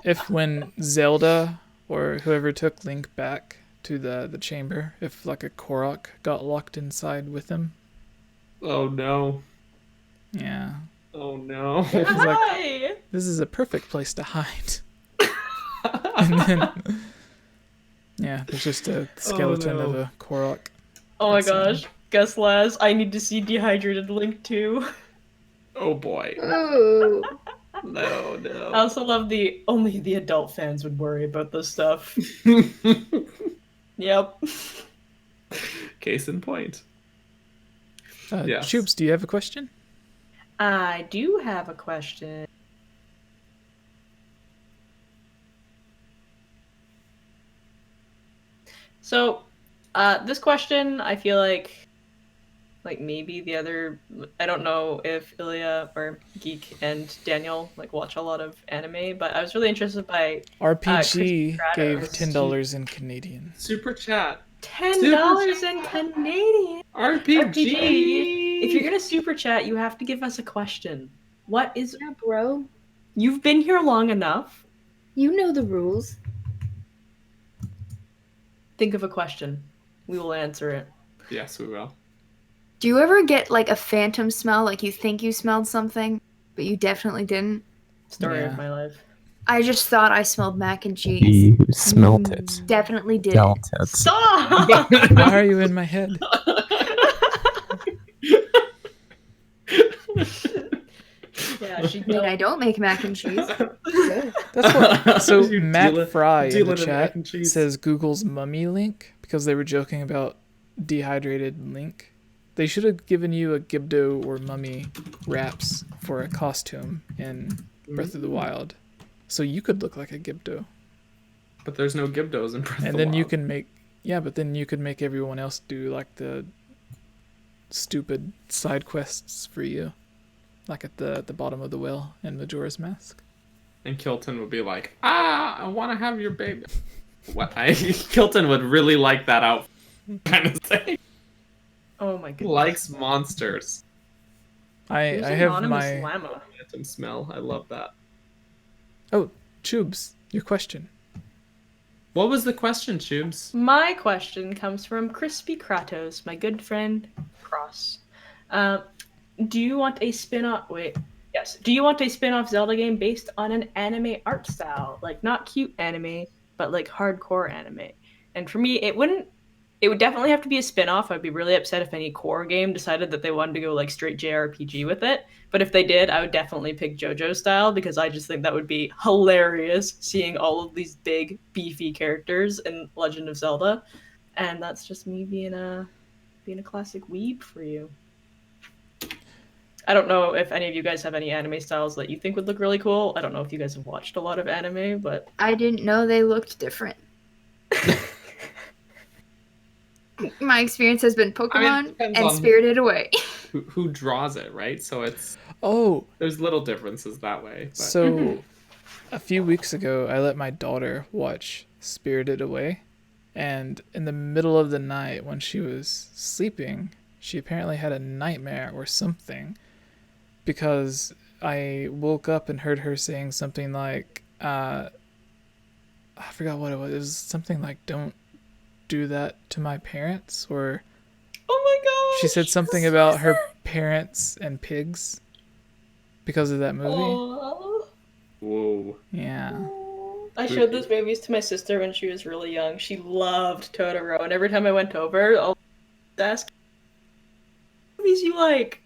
If when Zelda or whoever took Link back to the chamber, if like a Korok got locked inside with him. Oh no. Yeah. Oh no. He's like, Hi! this is a perfect place to hide. And then, yeah, there's just a skeleton no. of a Korok. Oh my That's, gosh. Guess Laz, I need to see Dehydrated Link too. Oh boy. Ooh. No, I no. also love only the adult fans would worry about this stuff. Yep. Case in point. Yes. Shoops, do you have a question? I do have a question. So, this question, I feel like like maybe the other. I don't know if Ilya or Geek and Daniel like watch a lot of anime, but I was really interested by RPG gave $10 in Canadian. Super chat. $10 in Canadian. RPG. If you're gonna super chat, you have to give us a question. What is? Yeah, bro. You've been here long enough. You know the rules. Think of a question. We will answer it. Yes, we will. Do you ever get like a phantom smell, like you think you smelled something, but you definitely didn't? Story of my life. I just thought I smelled mac and cheese. You smelt it. Definitely did. Felt it. Stop! Why are you in my head? Yeah, she And I don't make mac and cheese. That's what. So You Matt Fry in the dealing in chat mac and cheese. says Google's mummy link because they were joking about dehydrated Link. They should have given you a Gibdo or mummy wraps for a costume in Breath of the Wild, so you could look like a Gibdo. But there's no Gibdos in Breath of the And then you Wild. can make, yeah, but then you could make everyone else do like the stupid side quests for you, like at the bottom of the well in Majora's Mask. And Kilton would be like, I want to have your baby. What? Kilton would really like that outfit kind of thing. Oh my He goodness. likes monsters. I Who's have Anonymous my Llama? Phantom smell. I love that. oh Tubes, your question. What was the question, Tubes? My question comes from Crispy Kratos, my good friend Cross. Do you want a spin-off? Wait, yes. Do you want a spin-off Zelda game based on an anime art style, like not cute anime, but like hardcore anime? And for me, it wouldn't. It would definitely have to be a spin-off. I'd be really upset if any core game decided that they wanted to go like straight JRPG with it. But if they did, I would definitely pick JoJo style because I just think that would be hilarious seeing all of these big, beefy characters in Legend of Zelda. And that's just me being a classic weeb for you. I don't know if any of you guys have any anime styles that you think would look really cool. I don't know if you guys have watched a lot of anime, but I didn't know they looked different. My experience has been Pokemon depends and on- Spirited Away. Who draws it, right? So it's Oh, there's little differences that way. But. so a few weeks ago, I let my daughter watch Spirited Away, and in the middle of the night when she was sleeping, she apparently had a nightmare or something, because I woke up and heard her saying something like, I forgot what it was. It was something like, "Don't do that to my parents," or oh my gosh! she said something about her parents and pigs because of that movie. Aww. Whoa. Yeah. I showed those movies to my sister when she was really young. She loved Totoro, and every time I went over, I'll ask, "What movies you like?"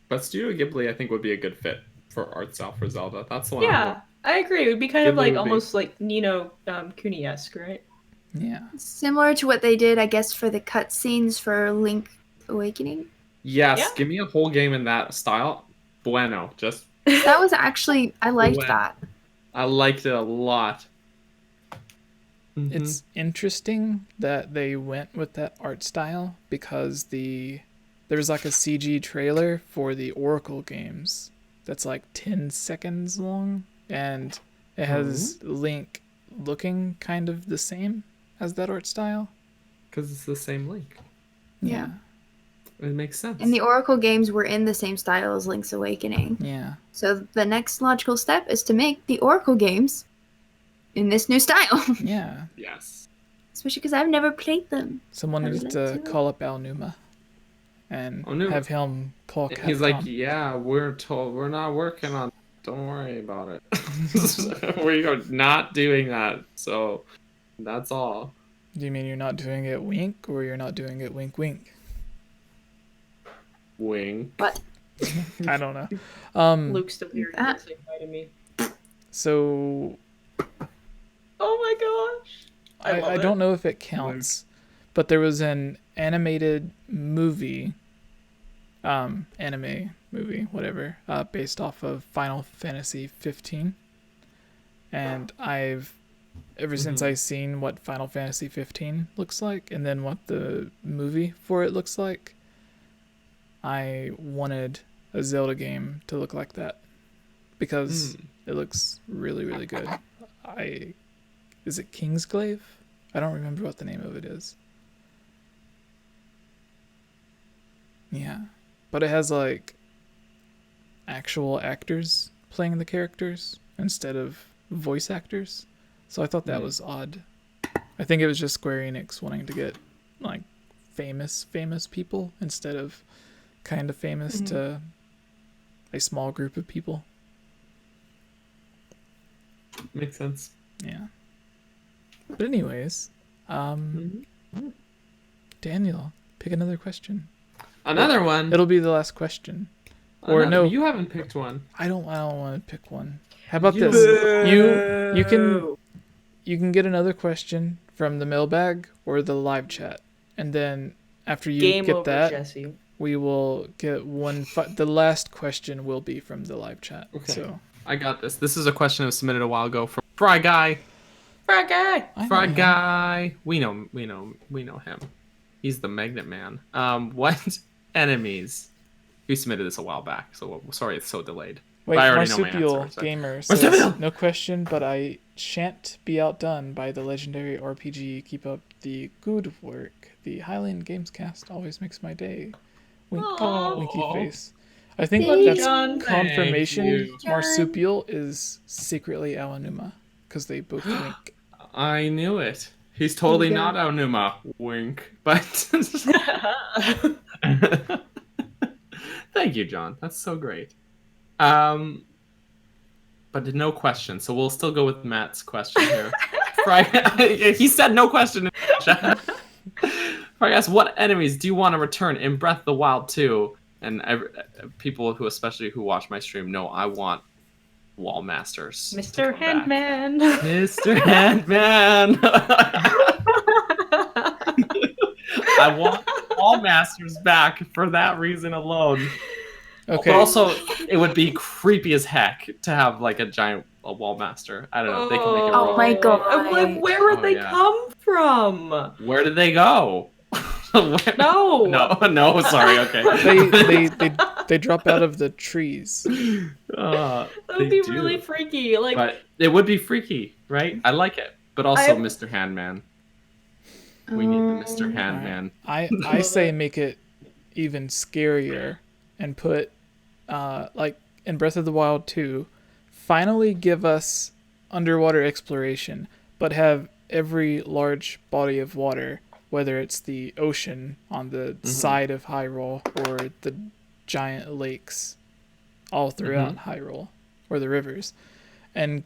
But Studio Ghibli, I think, would be a good fit for art style for Zelda. That's the one. Yeah, I agree. It would be kind of Ghibli like would be- almost like Nino Kuni-esque, right? Yeah. Similar to what they did, I guess, for the cutscenes for Link Awakening. Yes, Yeah. give me a whole game in that style. Bueno. Just That was actually, I liked Wow. that. I liked it a lot. It's interesting that they went with that art style because there's like a CG trailer for the Oracle games that's like 10 seconds long, and it has Link looking kind of the same as that art style. Because it's the same Link. Yeah. It makes sense. And the Oracle games were in the same style as Link's Awakening. Yeah. So the next logical step is to make the Oracle games in this new style. Yeah. Yes. Especially because I've never played them. Someone I'd needs like to to. call up Al-Numa and Onuma. have him call Capcom. He's like, yeah, we're not working on. Don't worry about it. We are not doing that. So that's all. Do you mean you're not doing it wink, or you're not doing it wink wink? Wing. What? I don't know. Luke's still here that- saying hi to me. So Oh my gosh! I love I it. don't know if it counts, but there was an animated movie, anime movie, whatever, based off of Final Fantasy 15, and I've ever since I seen what Final Fantasy 15 looks like, and then what the movie for it looks like, I wanted a Zelda game to look like that because it looks really, really good. Is it �Kingsglaive? I don't remember what the name of it is. Yeah, but it has like actual actors playing the characters instead of voice actors. So I thought that was odd. I think it was just Square Enix wanting to get like famous people instead of kind of famous to a small group of people. Makes sense. Yeah. But anyways, Daniel, pick another question. Another one. It'll be the last question. Or no, you haven't picked one. I don't want to pick one. How about this? You can get another question from the mailbag or the live chat, and then after you Game get over, that, Jesse. we will get one. The last question will be from the live chat. Okay. So I got this. This is a question that was submitted a while ago from Fry Guy. Fry Guy. Fry Guy. We know him. He's the Magnet Man. What enemies? He submitted this a while back, so sorry it's so delayed. wait, I already know my Marsupial answer, so. Gamer says, no question, but I shan't be outdone by the legendary RPG. Keep up the good work. The Hylian Gamescast always makes my day. Wink, winky face. I think that's confirmation. Marsupial is secretly Aonuma because they both wink. I knew it. He's totally not Aonuma. Wink. But thank you, John. That's so great. But no question, so we'll still go with Matt's question here. He said no question in the chat. Fry asks, what enemies do you want to return in Breath of the Wild 2? And people who watch my stream know I want Wall Masters. Mr. Handman. Mr. Handman. I want Wall Masters back for that reason alone. Okay. But also, it would be creepy as heck to have like a giant Wall Master. I don't know. They can make it. Oh my god! Where would they come from? Where did they go? No. Sorry. Okay. They drop out of the trees. That would be really freaky. But it would be freaky, right? I like it, but also Mr. Handman. We need the Mr. Handman. I say make it even scarier and put like in Breath of the Wild 2, finally give us underwater exploration, but have every large body of water, whether it's the ocean on the side of Hyrule or the giant lakes all throughout Hyrule or the rivers, and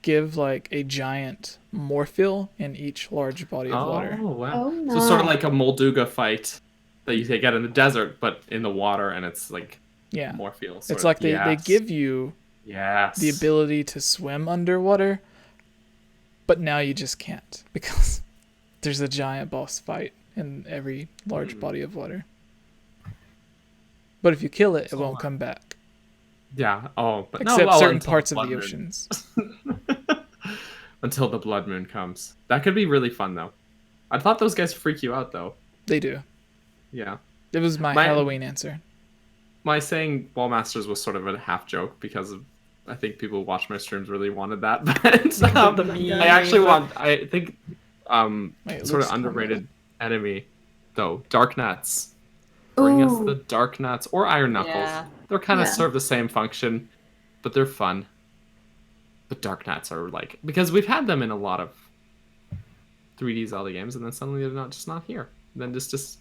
give like a giant Morphil in each large body of water. Oh, wow. Oh, nice. So sort of like a Molduga fight that you get in the desert, but in the water, and it's like Morphil. It's like they give you the ability to swim underwater, but now you just can't because there's a giant boss fight in every large body of water. But if you kill it, it won't come back. Yeah. Oh, but except certain parts of the oceans. Until the Blood Moon comes. That could be really fun, though. I thought those guys freak you out, though. They do. Yeah. It was my Halloween answer. My saying Wall Masters was sort of a half joke because of, I think people who watch my streams really wanted that. But I think sort of underrated enemy, though. Dark Nuts. Bring us the Dark Nuts or Iron Knuckles. Yeah. They're kind of serve the same function, but they're fun. But Dark Nuts are like, because we've had them in a lot of 3D Zelda games, and then suddenly they're not here. Then just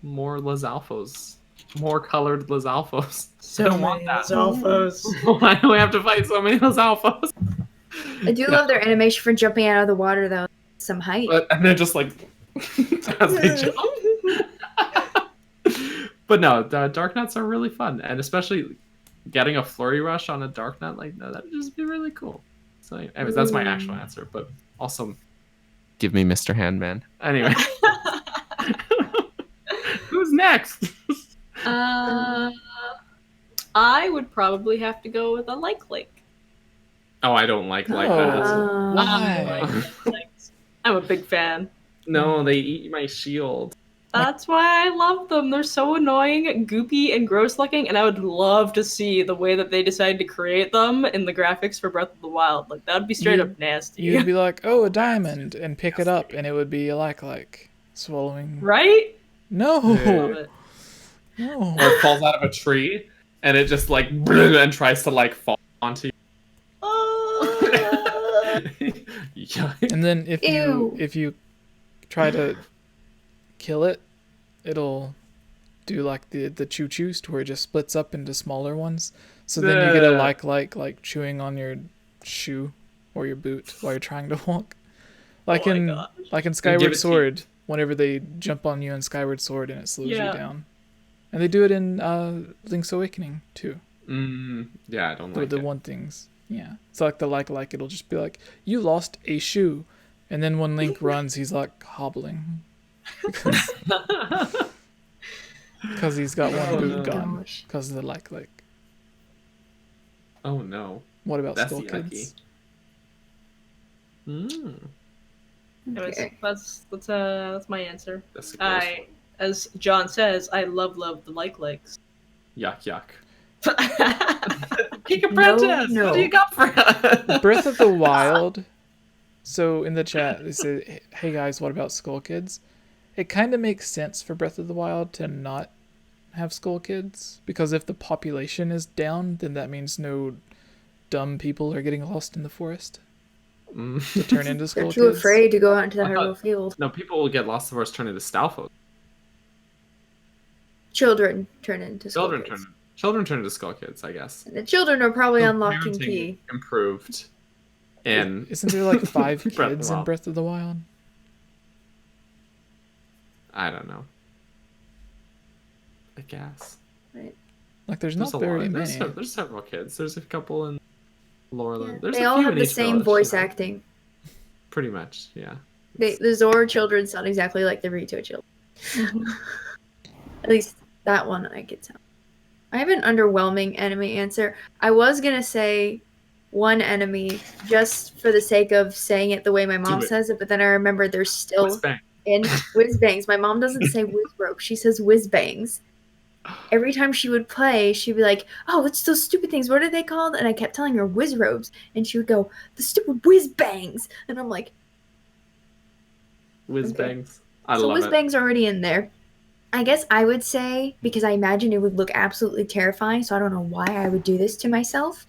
more Lizalfos. More colored Lizalfos. So many Lizalfos. Why do we have to fight so many Lizalfos? I do love their animation for jumping out of the water, though. Some height. And they're just like, as they jump. But no, the Dark Nuts are really fun, and especially getting a Flurry Rush on a Dark Nut like that would just be really cool. So, anyways, that's my actual answer. But also, give me Mr. Handman. Anyway, who's next? I would probably have to go with a Lake. Oh, I don't like that. Why? I'm a big fan. No, they eat my shield. That's why I love them. They're so annoying, goopy, and gross looking, and I would love to see the way that they decided to create them in the graphics for Breath of the Wild. Like, that would be straight up nasty. You'd be like, oh, a diamond, and pick it up, and it would be like swallowing. Right? No. Love it. No. Or it falls out of a tree, and it just like and tries to like fall onto you. Yeah. And then if you try to kill it, it'll do like the choo-choos to where it just splits up into smaller ones. So then you get a like chewing on your shoe or your boot while you're trying to walk. Like in Skyward Sword, whenever they jump on you in Skyward Sword and it slows you down. And they do it in Link's Awakening too. Yeah, I don't like the one things. Yeah. It's like the like it'll just be like, you lost a shoe. And then when Link runs, he's like hobbling. Because he's got one boot gone. Because of the like. Oh no. What about Skull Kids? Okay. That's my answer. As John says, I love the likes. Yuck. Geek Apprentice, no. What do you got for us? Breath of the Wild. So in the chat, they say, hey guys, what about Skull Kids? It kind of makes sense for Breath of the Wild to not have Skull Kids, because if the population is down, then that means no dumb people are getting lost in the forest to turn into Skull Kids. They're too afraid to go out into the Hyrule field. No, people will get lost in the forest, turn into Stalfos. Children turn into Skull Kids. Children turn into Skull Kids, I guess. And the children are probably unlocking key. Improved. And isn't there like 5 kids in Breath of the Wild? I don't know. I guess. Right. Like there's not very many. There's several kids. There's a couple in Lorland. Yeah. They all have the same voice acting. Pretty much, yeah. The Zora children sound exactly like the Rito children. At least that one I could tell. I have an underwhelming enemy answer. I was going to say one enemy just for the sake of saying it the way my mom says it, but then I remember there's still in whiz-bangs. My mom doesn't say whiz-rope. She says whiz-bangs. Every time she would play, she'd be like, oh, it's those stupid things. What are they called? And I kept telling her whiz-robes. And she would go, the stupid whiz-bangs. And I'm like... Whiz-bangs. Okay. So whiz-bangs are already in there. I guess I would say, because I imagine it would look absolutely terrifying, so I don't know why I would do this to myself.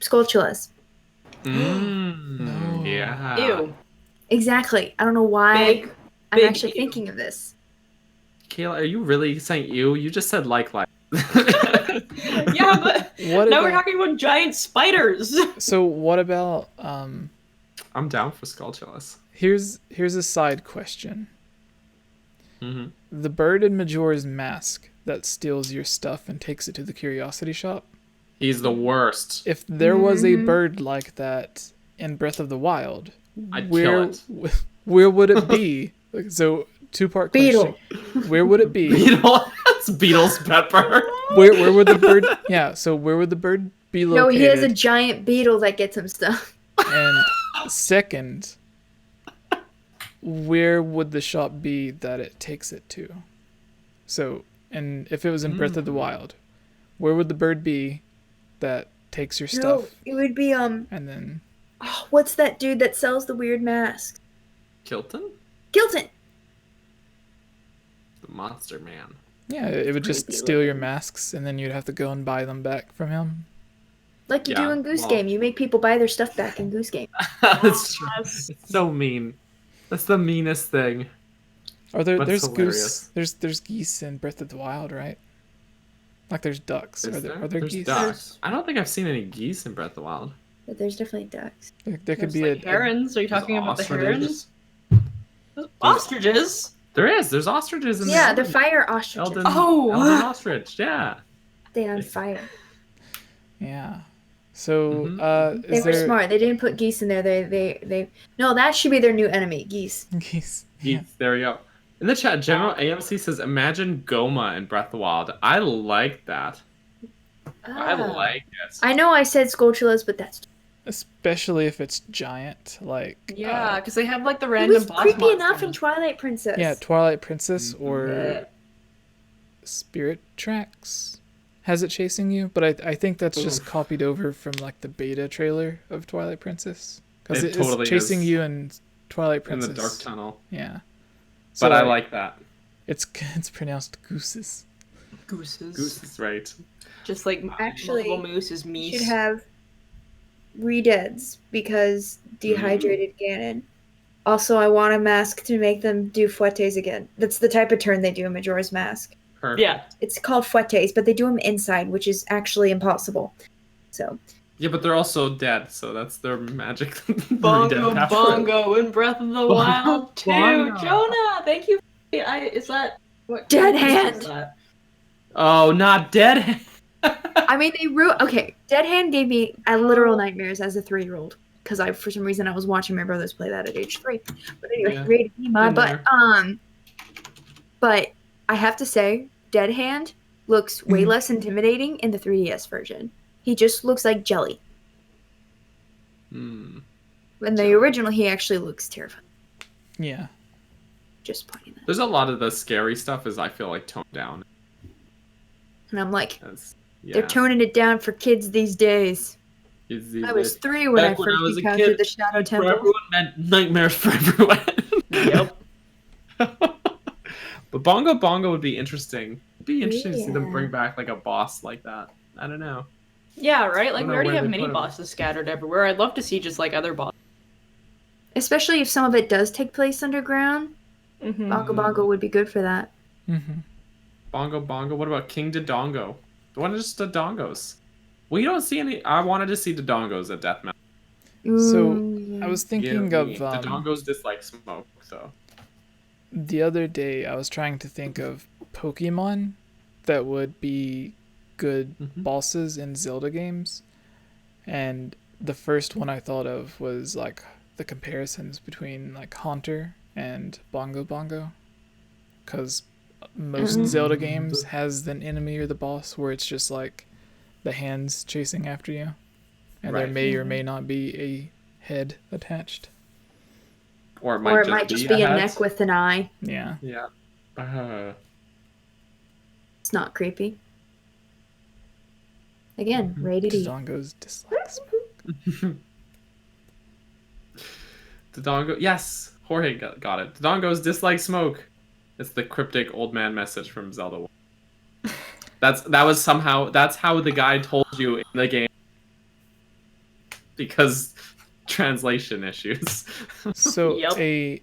Skulltulas. No. Yeah. Ew. Exactly. I don't know why I'm actually thinking of this. Kayla, are you really saying ew? You just said like. Yeah, but now we're talking about giant spiders. So what about... I'm down for Skulltulas. Here's a side question. Mm-hmm. The bird in Majora's Mask that steals your stuff and takes it to the curiosity shop. He's the worst. If there was a bird like that in Breath of the Wild, I'd kill it. Where would it be? So, 2-part question. Where would it be? Beetle? That's Beetle's pepper. Where would the bird... Yeah, so where would the bird be located? No, he has a giant beetle that gets him stuff. And second... where would the shop be that it takes it to? So, and if it was in Breath of the Wild, where would the bird be that takes your stuff? No, it would be and then what's that dude that sells the weird masks? Kilton? Kilton. The Monster Man. Yeah, it would just steal your masks, and then you'd have to go and buy them back from him. Like you do in Goose Game. You make people buy their stuff back in Goose Game. That's true. It's so mean. That's the meanest thing. There's goose. There's geese in Breath of the Wild, right? Like there's ducks. Are there geese? Ducks. I don't think I've seen any geese in Breath of the Wild. But there's definitely ducks. There could be like herons. Are you talking about the herons? Ostriches. There is. There's ostriches in the fire ostriches. Elden ostrich. Yeah. They on fire. Yeah. So, they were smart. They didn't put geese in there. They no, that should be their new enemy, geese. Geese. Yeah. There we go. In the chat, General AMC says, imagine Goma in Breath of the Wild. I like that. I like it. I know I said Skulltulas, but that's especially if it's giant. Like Yeah, because they have like the it random was boss creepy enough monsters. in Twilight Princess. yeah, Twilight Princess or Yeah. Spirit Tracks has it chasing you, but I think that's just copied over from like the beta trailer of Twilight Princess because It totally is chasing is. you in Twilight In the Princess. dark tunnel. Yeah, But I like that. it's pronounced gooses. Gooses. Goose is right. Just like Actually, multiple moose is You meese. should have Redeads because dehydrated Ganon. Also, I want a mask to make them do fouettes again. That's the type of turn they do in Majora's Mask. Perfect. Yeah. It's called fouettes, but they do them inside, which is actually impossible. So Yeah, but they're also dead, so that's their magic. Bongo Redead Bongo in Breath of the Wild too. Bongo. Jonah, thank you. Is that what? Dead what Hand. is that? Oh, not dead. I mean, Dead Hand gave me literal nightmares as a 3-year-old because for some reason I was watching my brothers play that at age 3. But anyway, Yeah. rated me my Been butt. But I have to say, Dead Hand looks way less intimidating in the 3DS version. He just looks like jelly. Hmm. In the original, he actually looks terrifying. Yeah, Just pointing that. There's a lot of the scary stuff is I feel like toned down. And I'm like, Yeah. they're toning it down for kids these days. I was 3 when I Back when I first was a encountered kid, the Shadow for Temple. everyone meant nightmares for everyone. Yep. But Bongo Bongo would be interesting. It'd be interesting to see them Yeah. bring back like a boss like that. I don't know. Yeah, right. Like don't we know already where have they mini put 'em. bosses scattered everywhere. I'd love to see just like other bosses. Especially if some of it does take place underground. Mm-hmm. Bongo Bongo would be good for that. Bongo Bongo. What about King Dodongo? What are just Dodongos? We don't see any. I wanted to see Dodongos at Deathmatch. So I was thinking of Dodongos dislike smoke, so. the other day I was trying to think of Pokemon that would be good bosses in Zelda games, and the first one I thought of was like the comparisons between like Haunter and Bongo Bongo, because most Zelda games has an enemy or the boss where it's just like the hands chasing after you, and there Right. may or may not be a head attached. Or it might just be a head. neck with an eye. Yeah. Yeah. It's not creepy. Again, rated E. Dodongo's dislikes. Dodongo. Yes, Jorge got it. Dodongos dislike smoke. It's the cryptic old man message from Zelda 1. That's how the guy told you in the game. Because translation issues. So Yep.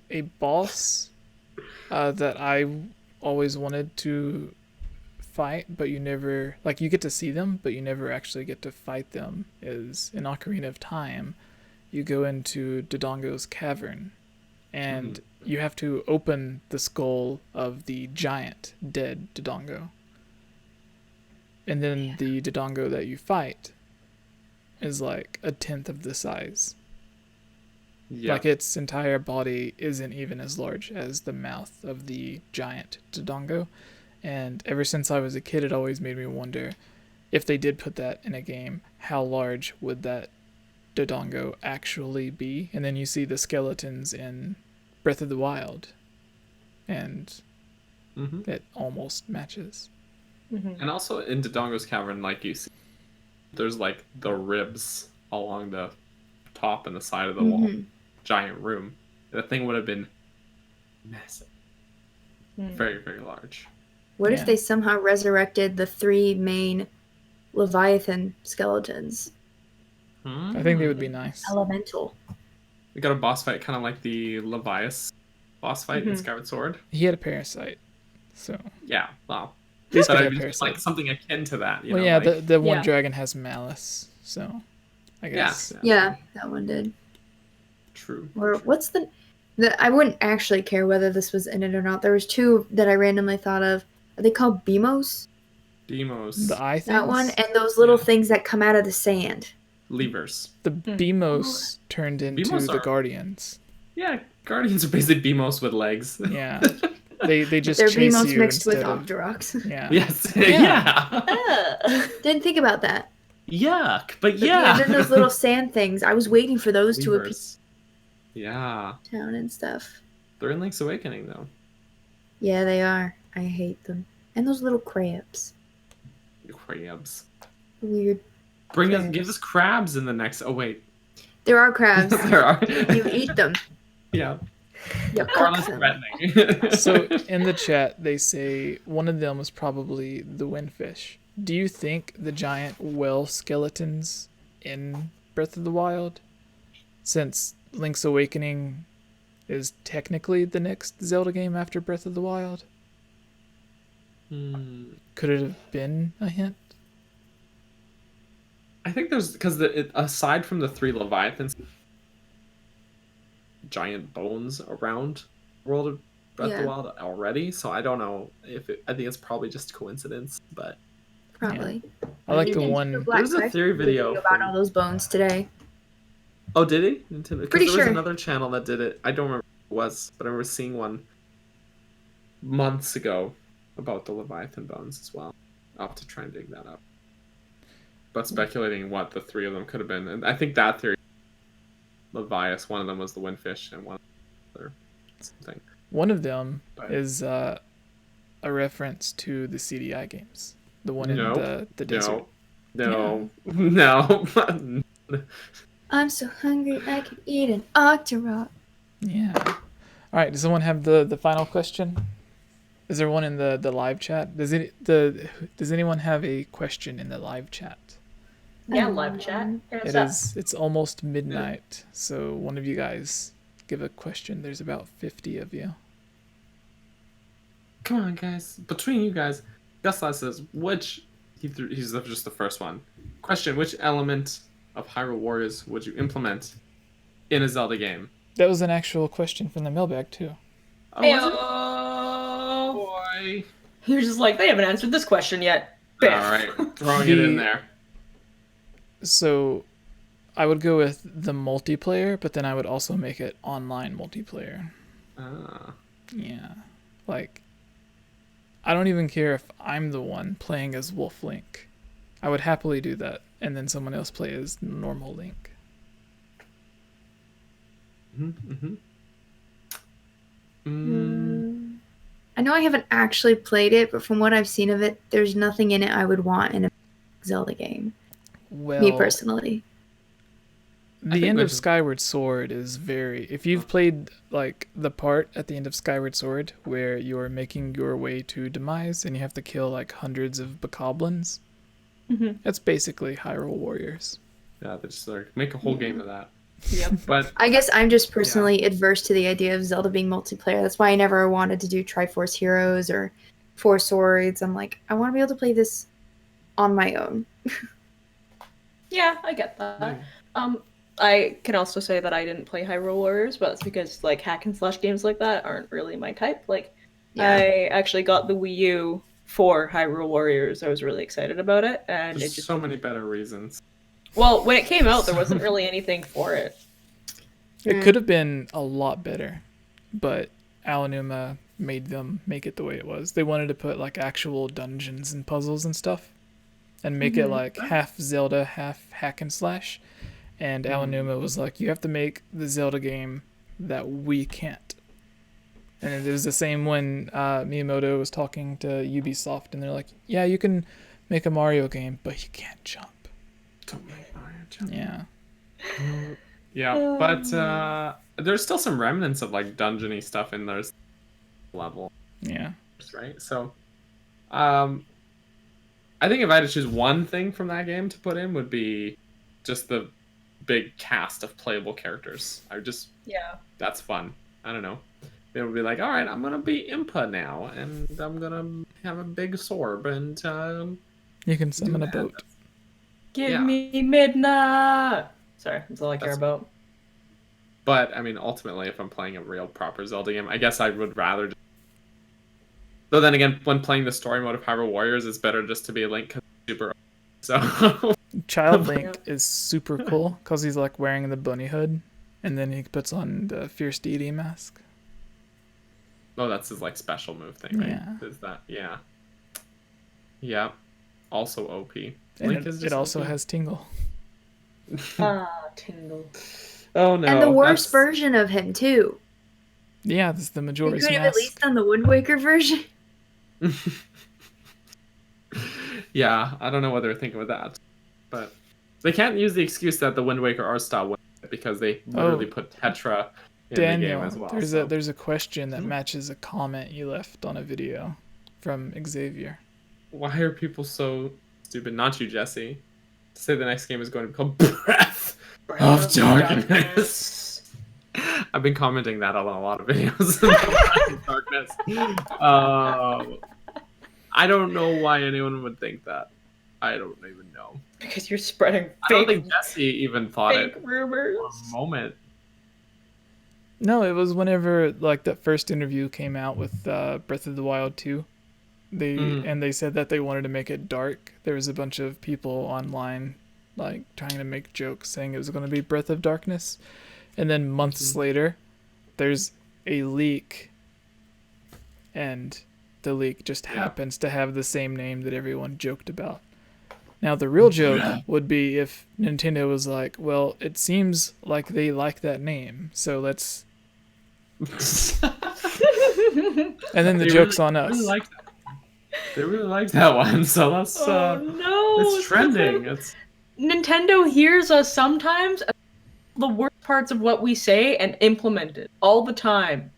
a boss that I always wanted to fight, but you never you get to see them, but you never actually get to fight them, is in Ocarina of Time. You go into Dodongo's cavern, and you have to open the skull of the giant dead Dodongo. And then the Dodongo that you fight is like a tenth of the size. Yeah. Like its entire body isn't even as large as the mouth of the giant Dodongo. And ever since I was a kid, it always made me wonder, if they did put that in a game, how large would that Dodongo actually be? And then you see the skeletons in Breath of the Wild, and it almost matches. And also in Dodongo's cavern, like you see, there's like the ribs along the top and the side of the wall. Giant room. The thing would have been massive. Very, very large. What if they somehow resurrected the 3 main Leviathan skeletons? I think they would be nice. Elemental. We got a boss fight kind of like the Levias boss fight in Skyward Sword. He had a parasite, so Yeah, wow. These But could I have mean, parasite. like something akin to that. You Well, know, yeah, like, the one Yeah. dragon has malice, so I guess. Yeah, that one did. True. Or what's the I wouldn't actually care whether this was in it or not. There was 2 that I randomly thought of. Are they called Beamos? Demos. The eye things. That one, and those little things that come out of the sand. Levers. The Beamos turned into Beamos the are- Guardians. Yeah, Guardians are basically Beamos with legs. Yeah. They just They're chase Vemos you mixed with instead of... Octoroks. Yeah. Yes. Yeah. Yeah. Didn't think about that. Yuck. But But yeah. and then those little sand things. I was waiting for those to appear Weavers. Yeah. town and stuff. They're in Link's Awakening, though. Yeah, they are. I hate them. And those little crabs. Crabs. Weird. Give us crabs in the next... Oh, wait. There are crabs. There are. You eat them. Yeah. You Far cook less them. threatening. So in the chat, they say one of them was probably the windfish. Do you think the giant whale skeletons in Breath of the Wild, since Link's Awakening is technically the next Zelda game after Breath of the Wild, could it have been a hint? I think there's... Because aside from the 3 Leviathans, giant bones around World of Breath of the Wild already, so I don't know if I think it's probably just coincidence, but Probably. Yeah. I like the one... There's a theory video about all those bones today. Oh, did he? Because Pretty there was sure. another channel that did it. I don't remember who it was, but I remember seeing one months ago about the Leviathan bones as well. I'll have to try and dig that up. But speculating what the 3 of them could have been, and I think that theory, Levias, one of them was the windfish, and one other something. One of them is a reference to the CDI games. The one in the desert. No. I'm so hungry I could eat an Octorok. Yeah. All right. Does someone have the final question? Is there one in the live chat? Does anyone have a question in the live chat? Yeah, live chat. It's almost midnight, so one of you guys give a question. There's about 50 of you. Come on, guys. Between you guys, Guslas says, he's just the first one. Question, which element of Hyrule Warriors would you implement in a Zelda game? That was an actual question from the mailbag, too. Oh, boy. He was just like, they haven't answered this question yet. Biff. All right, throwing it in there. So, I would go with the multiplayer, but then I would also make it online multiplayer. Yeah. Like, I don't even care if I'm the one playing as Wolf Link. I would happily do that, and then someone else play as normal Link. I know I haven't actually played it, but from what I've seen of it, there's nothing in it I would want in a Zelda game. Well, Me personally. The end of Skyward Sword is very... If you've played like the part at the end of Skyward Sword where you're making your way to Demise and you have to kill like hundreds of bokoblins, that's basically Hyrule Warriors. Yeah, they just like make a whole game of that. Yep. But I guess I'm just personally adverse to the idea of Zelda being multiplayer. That's why I never wanted to do Triforce Heroes or Four Swords. I'm like, I want to be able to play this on my own. Yeah, I get that. I can also say that I didn't play Hyrule Warriors, but it's because like hack and slash games like that aren't really my type. Like, I actually got the Wii U for Hyrule Warriors. I was really excited about it, and there's it just so many better reasons. Well, when it came out, there wasn't really anything for it. It could have been a lot better, but Aonuma made them make it the way it was. They wanted to put like actual dungeons and puzzles and stuff, and make it like half Zelda, half hack and slash. And Aonuma was like, you have to make the Zelda game that we can't. And it was the same when Miyamoto was talking to Ubisoft, and they're like, yeah, you can make a Mario game, but you can't jump. Don't make Mario jump. Yeah. Yeah, but there's still some remnants of like dungeony stuff in their level. Yeah. Right? So, I think if I had to choose one thing from that game to put in would be just the big cast of playable characters. That's fun. I don't know. It would be like, all right, I'm gonna be Impa now, and I'm gonna have a big sword, and you can summon a boat. Give me midnight. Sorry, that's all I care about. But I mean, ultimately, if I'm playing a real proper Zelda game, I guess I would rather. Though then again, when playing the story mode of Hyrule Warriors, it's better just to be a Link because it's super. So. Child Link is super cool because he's like wearing the bunny hood, and then he puts on the fierce deity mask. Oh, that's his like special move thing, right? Yeah. Is that Yeah. Also OP. And it also OP. has Tingle. Tingle. Oh no. And the worst version of him too. Yeah, this is the Majora's You could have Mask. at least done the Wind Waker version. Yeah, I don't know what they're thinking with that, but they can't use the excuse that the Wind Waker art style went because they literally put Tetra in the game as well. There's a question that matches a comment you left on a video from 𝐿𝐴𝐵𝐷𝐴. Why are people so stupid? Not you, Jesse. To say the next game is going to be called Breath of Darkness. I've been commenting that on a lot of videos. Breath of Darkness. I don't know why anyone would think that. I don't even know. Because you're spreading fake. I don't think Jesse even thought fake it rumors. for a moment. No, it was whenever like that first interview came out with Breath of the Wild 2. They said that they wanted to make it dark. There was a bunch of people online like trying to make jokes saying it was going to be Breath of Darkness. And then months later, there's a leak, and the leak just happens to have the same name that everyone joked about. Now, the real joke would be if Nintendo was like, well, it seems like they like that name, so let's... And then the joke's on us. They really like that one, so that's... it's trending. Nintendo hears us sometimes, the worst parts of what we say, and implement it all the time.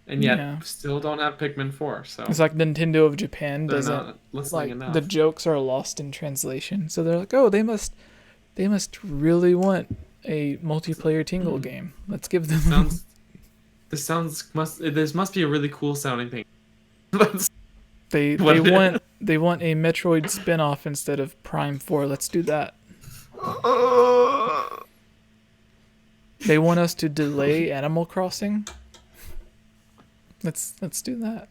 And yet, still don't have Pikmin 4, so... It's like Nintendo of Japan doesn't... Like, enough. The jokes are lost in translation, so they're like, oh, they must really want a multiplayer Tingle game. Let's give them... This must be a really cool sounding thing. They want a Metroid spin-off instead of Prime 4. Let's do that. They want us to delay Animal Crossing. Let's do that.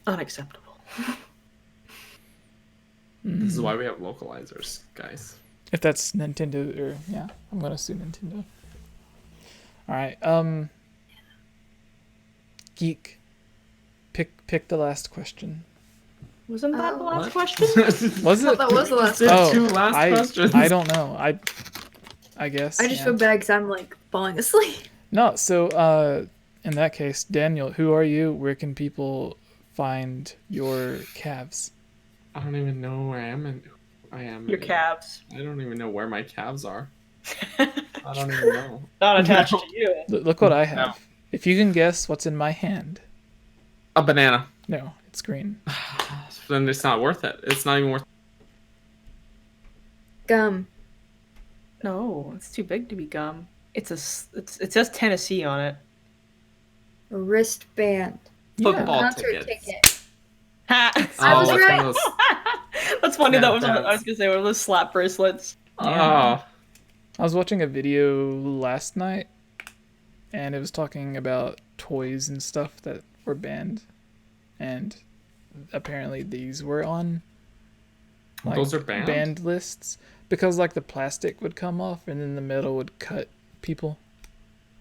Unacceptable. This is why we have localizers, guys. If that's Nintendo, I'm gonna sue Nintendo. All right, Geek, pick the last question. Wasn't that the last question? Was it? That was the last question. Oh, two last questions. I don't know. I guess. I just feel bad because I'm like falling asleep. No, so in that case, Daniel, who are you? Where can people find your calves? I don't even know where I am. Your calves. I don't even know where my calves are. I don't even know. Not attached to you. Look what I have. No. If you can guess what's in my hand. A banana. No, it's green. Then it's not worth it. It's not even worth it. Gum. No, it's too big to be gum. It says Tennessee on it. A wristband. Football ticket. I was right. That's funny. That was what I was gonna say. One of those slap bracelets. Yeah. I was watching a video last night, and it was talking about toys and stuff that were banned, and apparently these were on those are banned lists because like the plastic would come off and then the metal would cut people.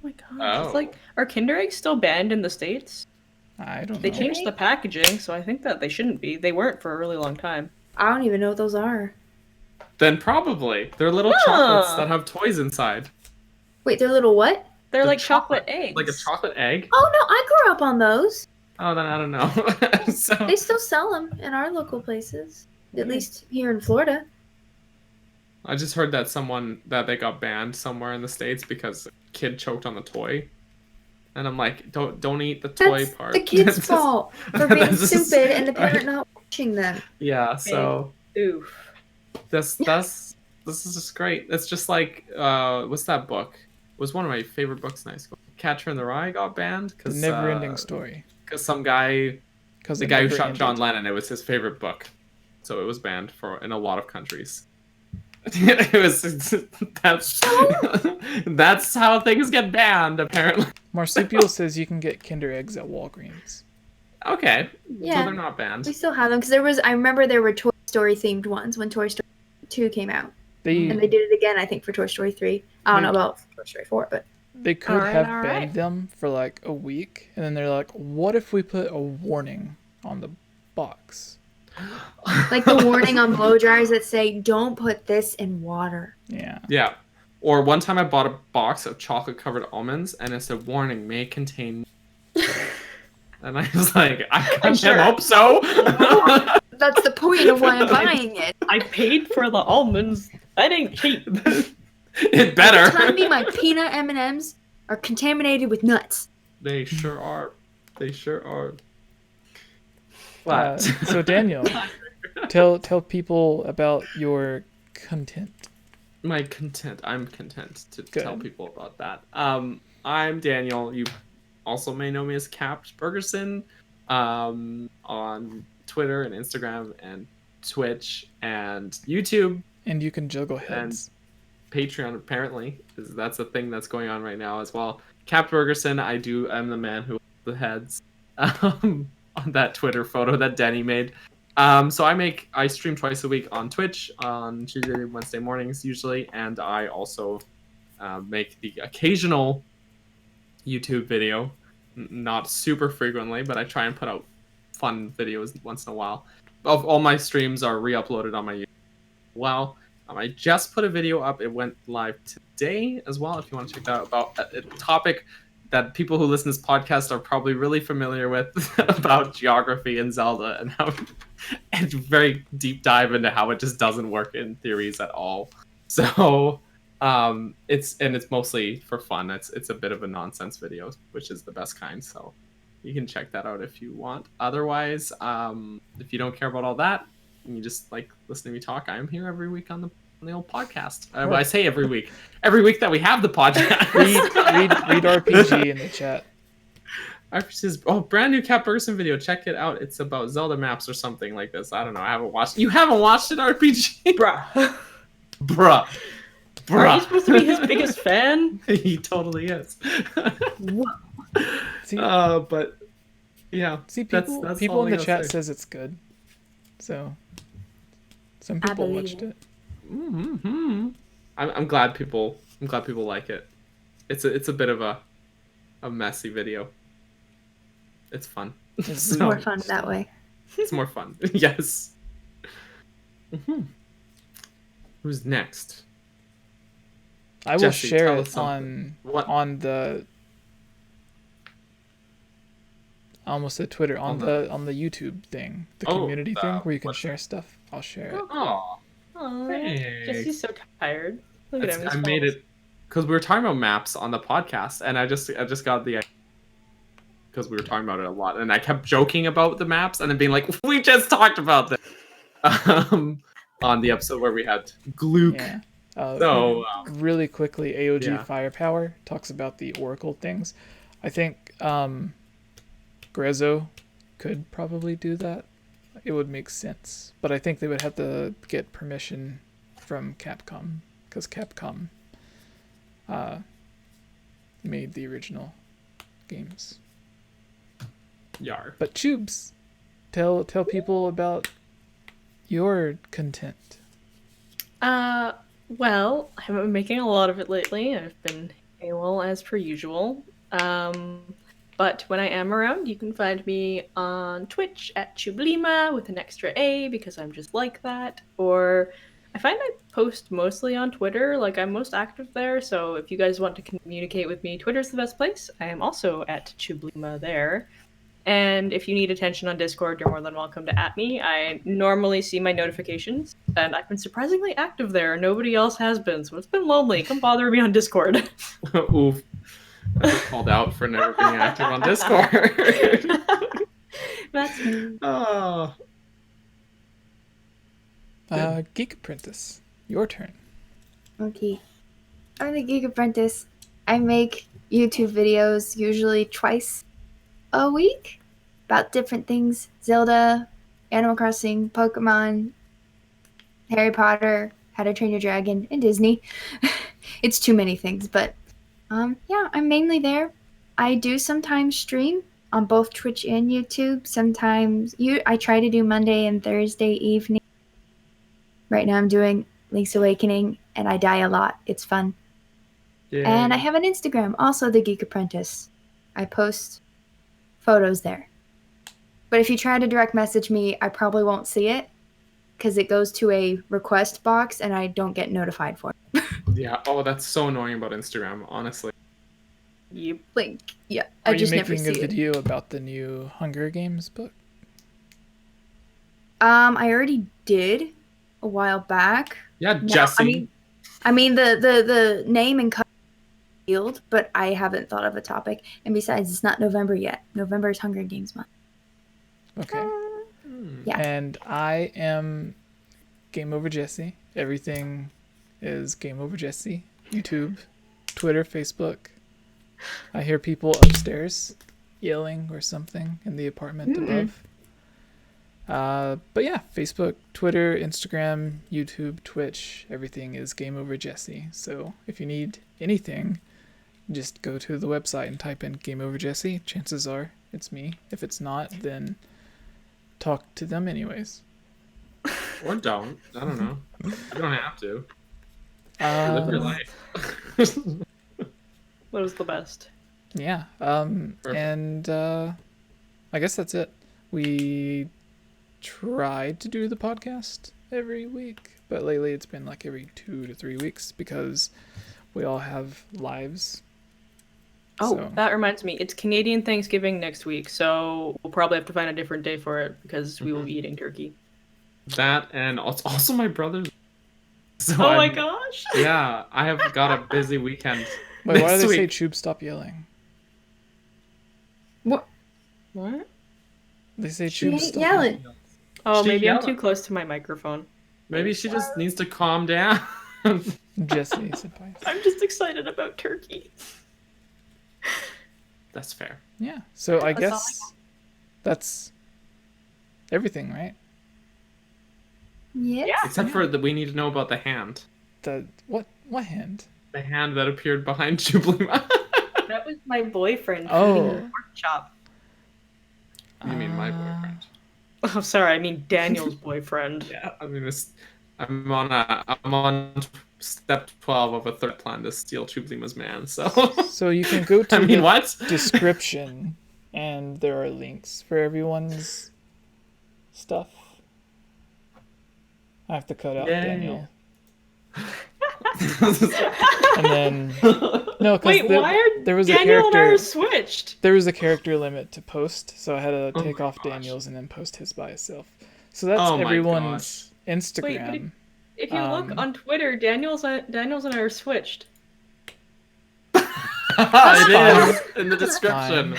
Oh my god! It's like, are Kinder Eggs still banned in the States? I don't know. They changed the packaging, so I think that they shouldn't be. They weren't for a really long time. I don't even know what those are. Then probably. They're little chocolates that have toys inside. Wait, they're little what? They're like chocolate eggs. Like a chocolate egg? Oh no, I grew up on those. Oh, then I don't know. They still sell them in our local places. At least here in Florida. I just heard that they got banned somewhere in the States because a kid choked on the toy. And I'm like, don't eat the toy part. The kid's fault for being stupid and the parent not watching them. Yeah, so oof. This is just great. It's just like what's that book? It was one of my favorite books in high school. Catcher in the Rye got banned because Never-ending Story. Because some guy, the guy who shot John Lennon, it was his favorite book, so it was banned in a lot of countries. That's how things get banned, apparently. Marsupial says you can get Kinder Eggs at Walgreens. Okay. Yeah. So they're not banned. We still have them because I remember there were Toy Story themed ones when Toy Story 2 came out. And they did it again, I think, for Toy Story 3. I don't know about Toy Story 4, but They could have banned them for like a week, and then they're like, what if we put a warning on the box? Like the warning on blow dryers that say, don't put this in water. Yeah. Yeah. Or one time I bought a box of chocolate-covered almonds, and it said, warning, may contain... And I was like, I can't hope so. That's the point of why I'm buying it. I paid for the almonds. That ain't cheap. It better. You're telling me my peanut M&Ms are contaminated with nuts. They sure are. They sure are. So Daniel, tell people about your content. My content. I'm content to tell people about that. I'm Daniel. You also may know me as 𝐷𝐵𝐺𝐵𝐺𝐴 on Twitter and Instagram and Twitch and YouTube. And you can juggle heads. And Patreon, apparently. That's a thing that's going on right now as well. 𝐷𝐵𝐺𝐵𝐺𝐴, I'm the man who has the heads on that Twitter photo that Denny made. So I stream twice a week on Twitch on Tuesday and Wednesday mornings usually, and I also make the occasional YouTube video, not super frequently, but I try and put out fun videos once in a while. All my streams are re-uploaded on my YouTube. Well, I just put a video up. It went live today as well. If you want to check that out, about a topic that people who listen to this podcast are probably really familiar with about geography in Zelda and how it's very deep dive into how it just doesn't work in theories at all. So it's mostly for fun. It's a bit of a nonsense video, which is the best kind. So you can check that out if you want. Otherwise, if you don't care about all that, and you just like listening to me talk, I'm here every week on the old podcast. I say every week that we have the podcast. read RPG in the chat. Brand new 𝐷𝐵𝐺𝐵𝐺𝐴 video. Check it out. It's about Zelda maps or something like this. I don't know. I haven't watched. You haven't watched it, RPG? Bruh. Are you supposed to be his biggest fan? He totally is. Whoa. See, but yeah. See, that's people all in I the gotta chat say. says it's good. So some people watched it. Mm-hmm. I'm glad people like it. It's a bit of a messy video. It's fun. It's more fun that way. It's more fun. Yes. Mm-hmm. Who's next? I will Jesse, share tell it us something. on the. I almost said Twitter, on the YouTube thing, the community thing where you can share stuff. I'll share it. Oh, Jesse's so tired. Look at him. I made it because we were talking about maps on the podcast, and I just got the because we were talking about it a lot, and I kept joking about the maps, and then being like, "We just talked about this," on the episode where we had Gluck. Yeah. Really quickly, 𝐴𝐭𝐺 Firepower talks about the Oracle things. I think 𝐿𝐳 could probably do that. It would make sense, but I think they would have to get permission from Capcom because Capcom made the original games. Yar. But Tubes, tell people about your content. Well, I haven't been making a lot of it lately. I've been AWOL as per usual. But when I am around, you can find me on Twitch at 𝐷𝐵𝐺𝐵𝐺𝐵 with an extra A because I'm just like that. Or I find I post mostly on Twitter, like I'm most active there. So if you guys want to communicate with me, Twitter's the best place. I am also at 𝐷𝐵𝐺𝐵𝐺𝐵 there. And if you need attention on Discord, you're more than welcome to @ me. I normally see my notifications, and I've been surprisingly active there. Nobody else has been, so it's been lonely. Come bother me on Discord. Oof. I was called out for never being active on Discord. That's me. Oh. Geek Apprentice, your turn. Okay. I'm the Geek Apprentice. I make YouTube videos usually twice a week about different things. Zelda, Animal Crossing, Pokemon, Harry Potter, How to Train Your Dragon, and Disney. It's too many things, but yeah, I'm mainly there. I do sometimes stream on both Twitch and YouTube. Sometimes I try to do Monday and Thursday evening. Right now I'm doing Link's Awakening, and I die a lot. It's fun. And I have an Instagram, also The Geek Apprentice. I post photos there. But if you try to direct message me, I probably won't see it because it goes to a request box and I don't get notified for it. Yeah. Oh, that's so annoying about Instagram, honestly. Yep. Like, yeah, Are I just you never making see a it. video about the new Hunger Games book? I already did a while back. Yeah, Jesse. I mean the name and color field, but I haven't thought of a topic. And besides, it's not November yet. November is Hunger Games month. Okay. Yeah. And I am 𝐵𝐸𝐤𝐿. Everything is 𝐵𝐸𝐤𝐿. YouTube, Twitter, Facebook. I hear people upstairs yelling or something in the apartment above. But yeah, Facebook, Twitter, Instagram, YouTube, Twitch, everything is 𝐵𝐸𝐤𝐿. So if you need anything, just go to the website and type in 𝐵𝐸𝐤𝐿. Chances are it's me. If it's not, then talk to them anyways. Or don't. I don't know. You don't have to. Live your life. What is the best? Yeah. And I guess that's it. We tried to do the podcast every week, but lately it's been like every 2 to 3 weeks because we all have lives. Oh, So- that reminds me. It's Canadian Thanksgiving next week, so we'll probably have to find a different day for it because we will be eating turkey. That and also my brother's. So Oh my gosh! Yeah, I have got a busy weekend. Wait, why do this they say week. Chube stop yelling? What? They say She Chube ain't stop yelling. Oh, She maybe I'm yelling. too close to my microphone. Maybe she just needs to calm down. Jesse senpai. I'm just excited about turkey. That's fair. Yeah. So I That's all I guess that's everything, right? Yes. Yeah. Except for that we need to know about the hand. The what hand? The hand that appeared behind Jubilee. That was my boyfriend Oh. feeding the pork chop. You mean my boyfriend? Oh, sorry, I mean Daniel's boyfriend. Yeah, I mean I'm on step 12 of a third plan to steal Chublima's man. So So you can go to I mean, the what? description and there are links for everyone's stuff. I have to cut out Yay. Daniel. And then no, Wait, because why are there was Daniel a and I character. are switched? There was a character limit to post, so I had to Oh take my off gosh. Daniel's and then post his by itself. So that's Oh my everyone's Wait, Instagram. but if you look on Twitter, Daniel's and I are switched. It is in the description.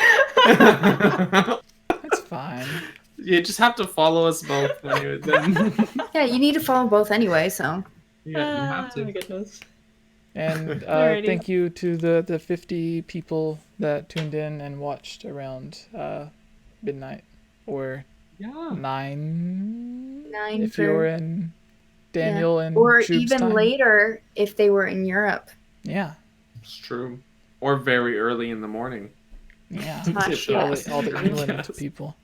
That's fine. You just have to follow us both. Then. Yeah, you need to follow both anyway, so. You have Oh my to. goodness. And Alrighty. thank you to the 50 people that tuned in and watched around midnight or Yeah. 9 9 if for- you're in Daniel and Or Chube's even time. later if they were in Europe. Yeah. It's true. Or very early in the morning. Yeah. Gosh, all, yes. all the England Yes. people.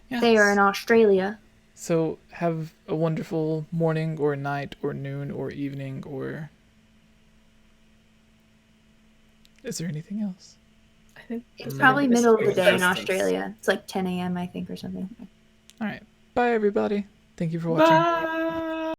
Yeah. They are in Australia. So have a wonderful morning or night or noon or evening or... Is there anything else? I think It's Mm. probably middle of the day in Existence. Australia. It's like 10 a.m. I think or something. All right. Bye, everybody. Thank you for watching. Bye.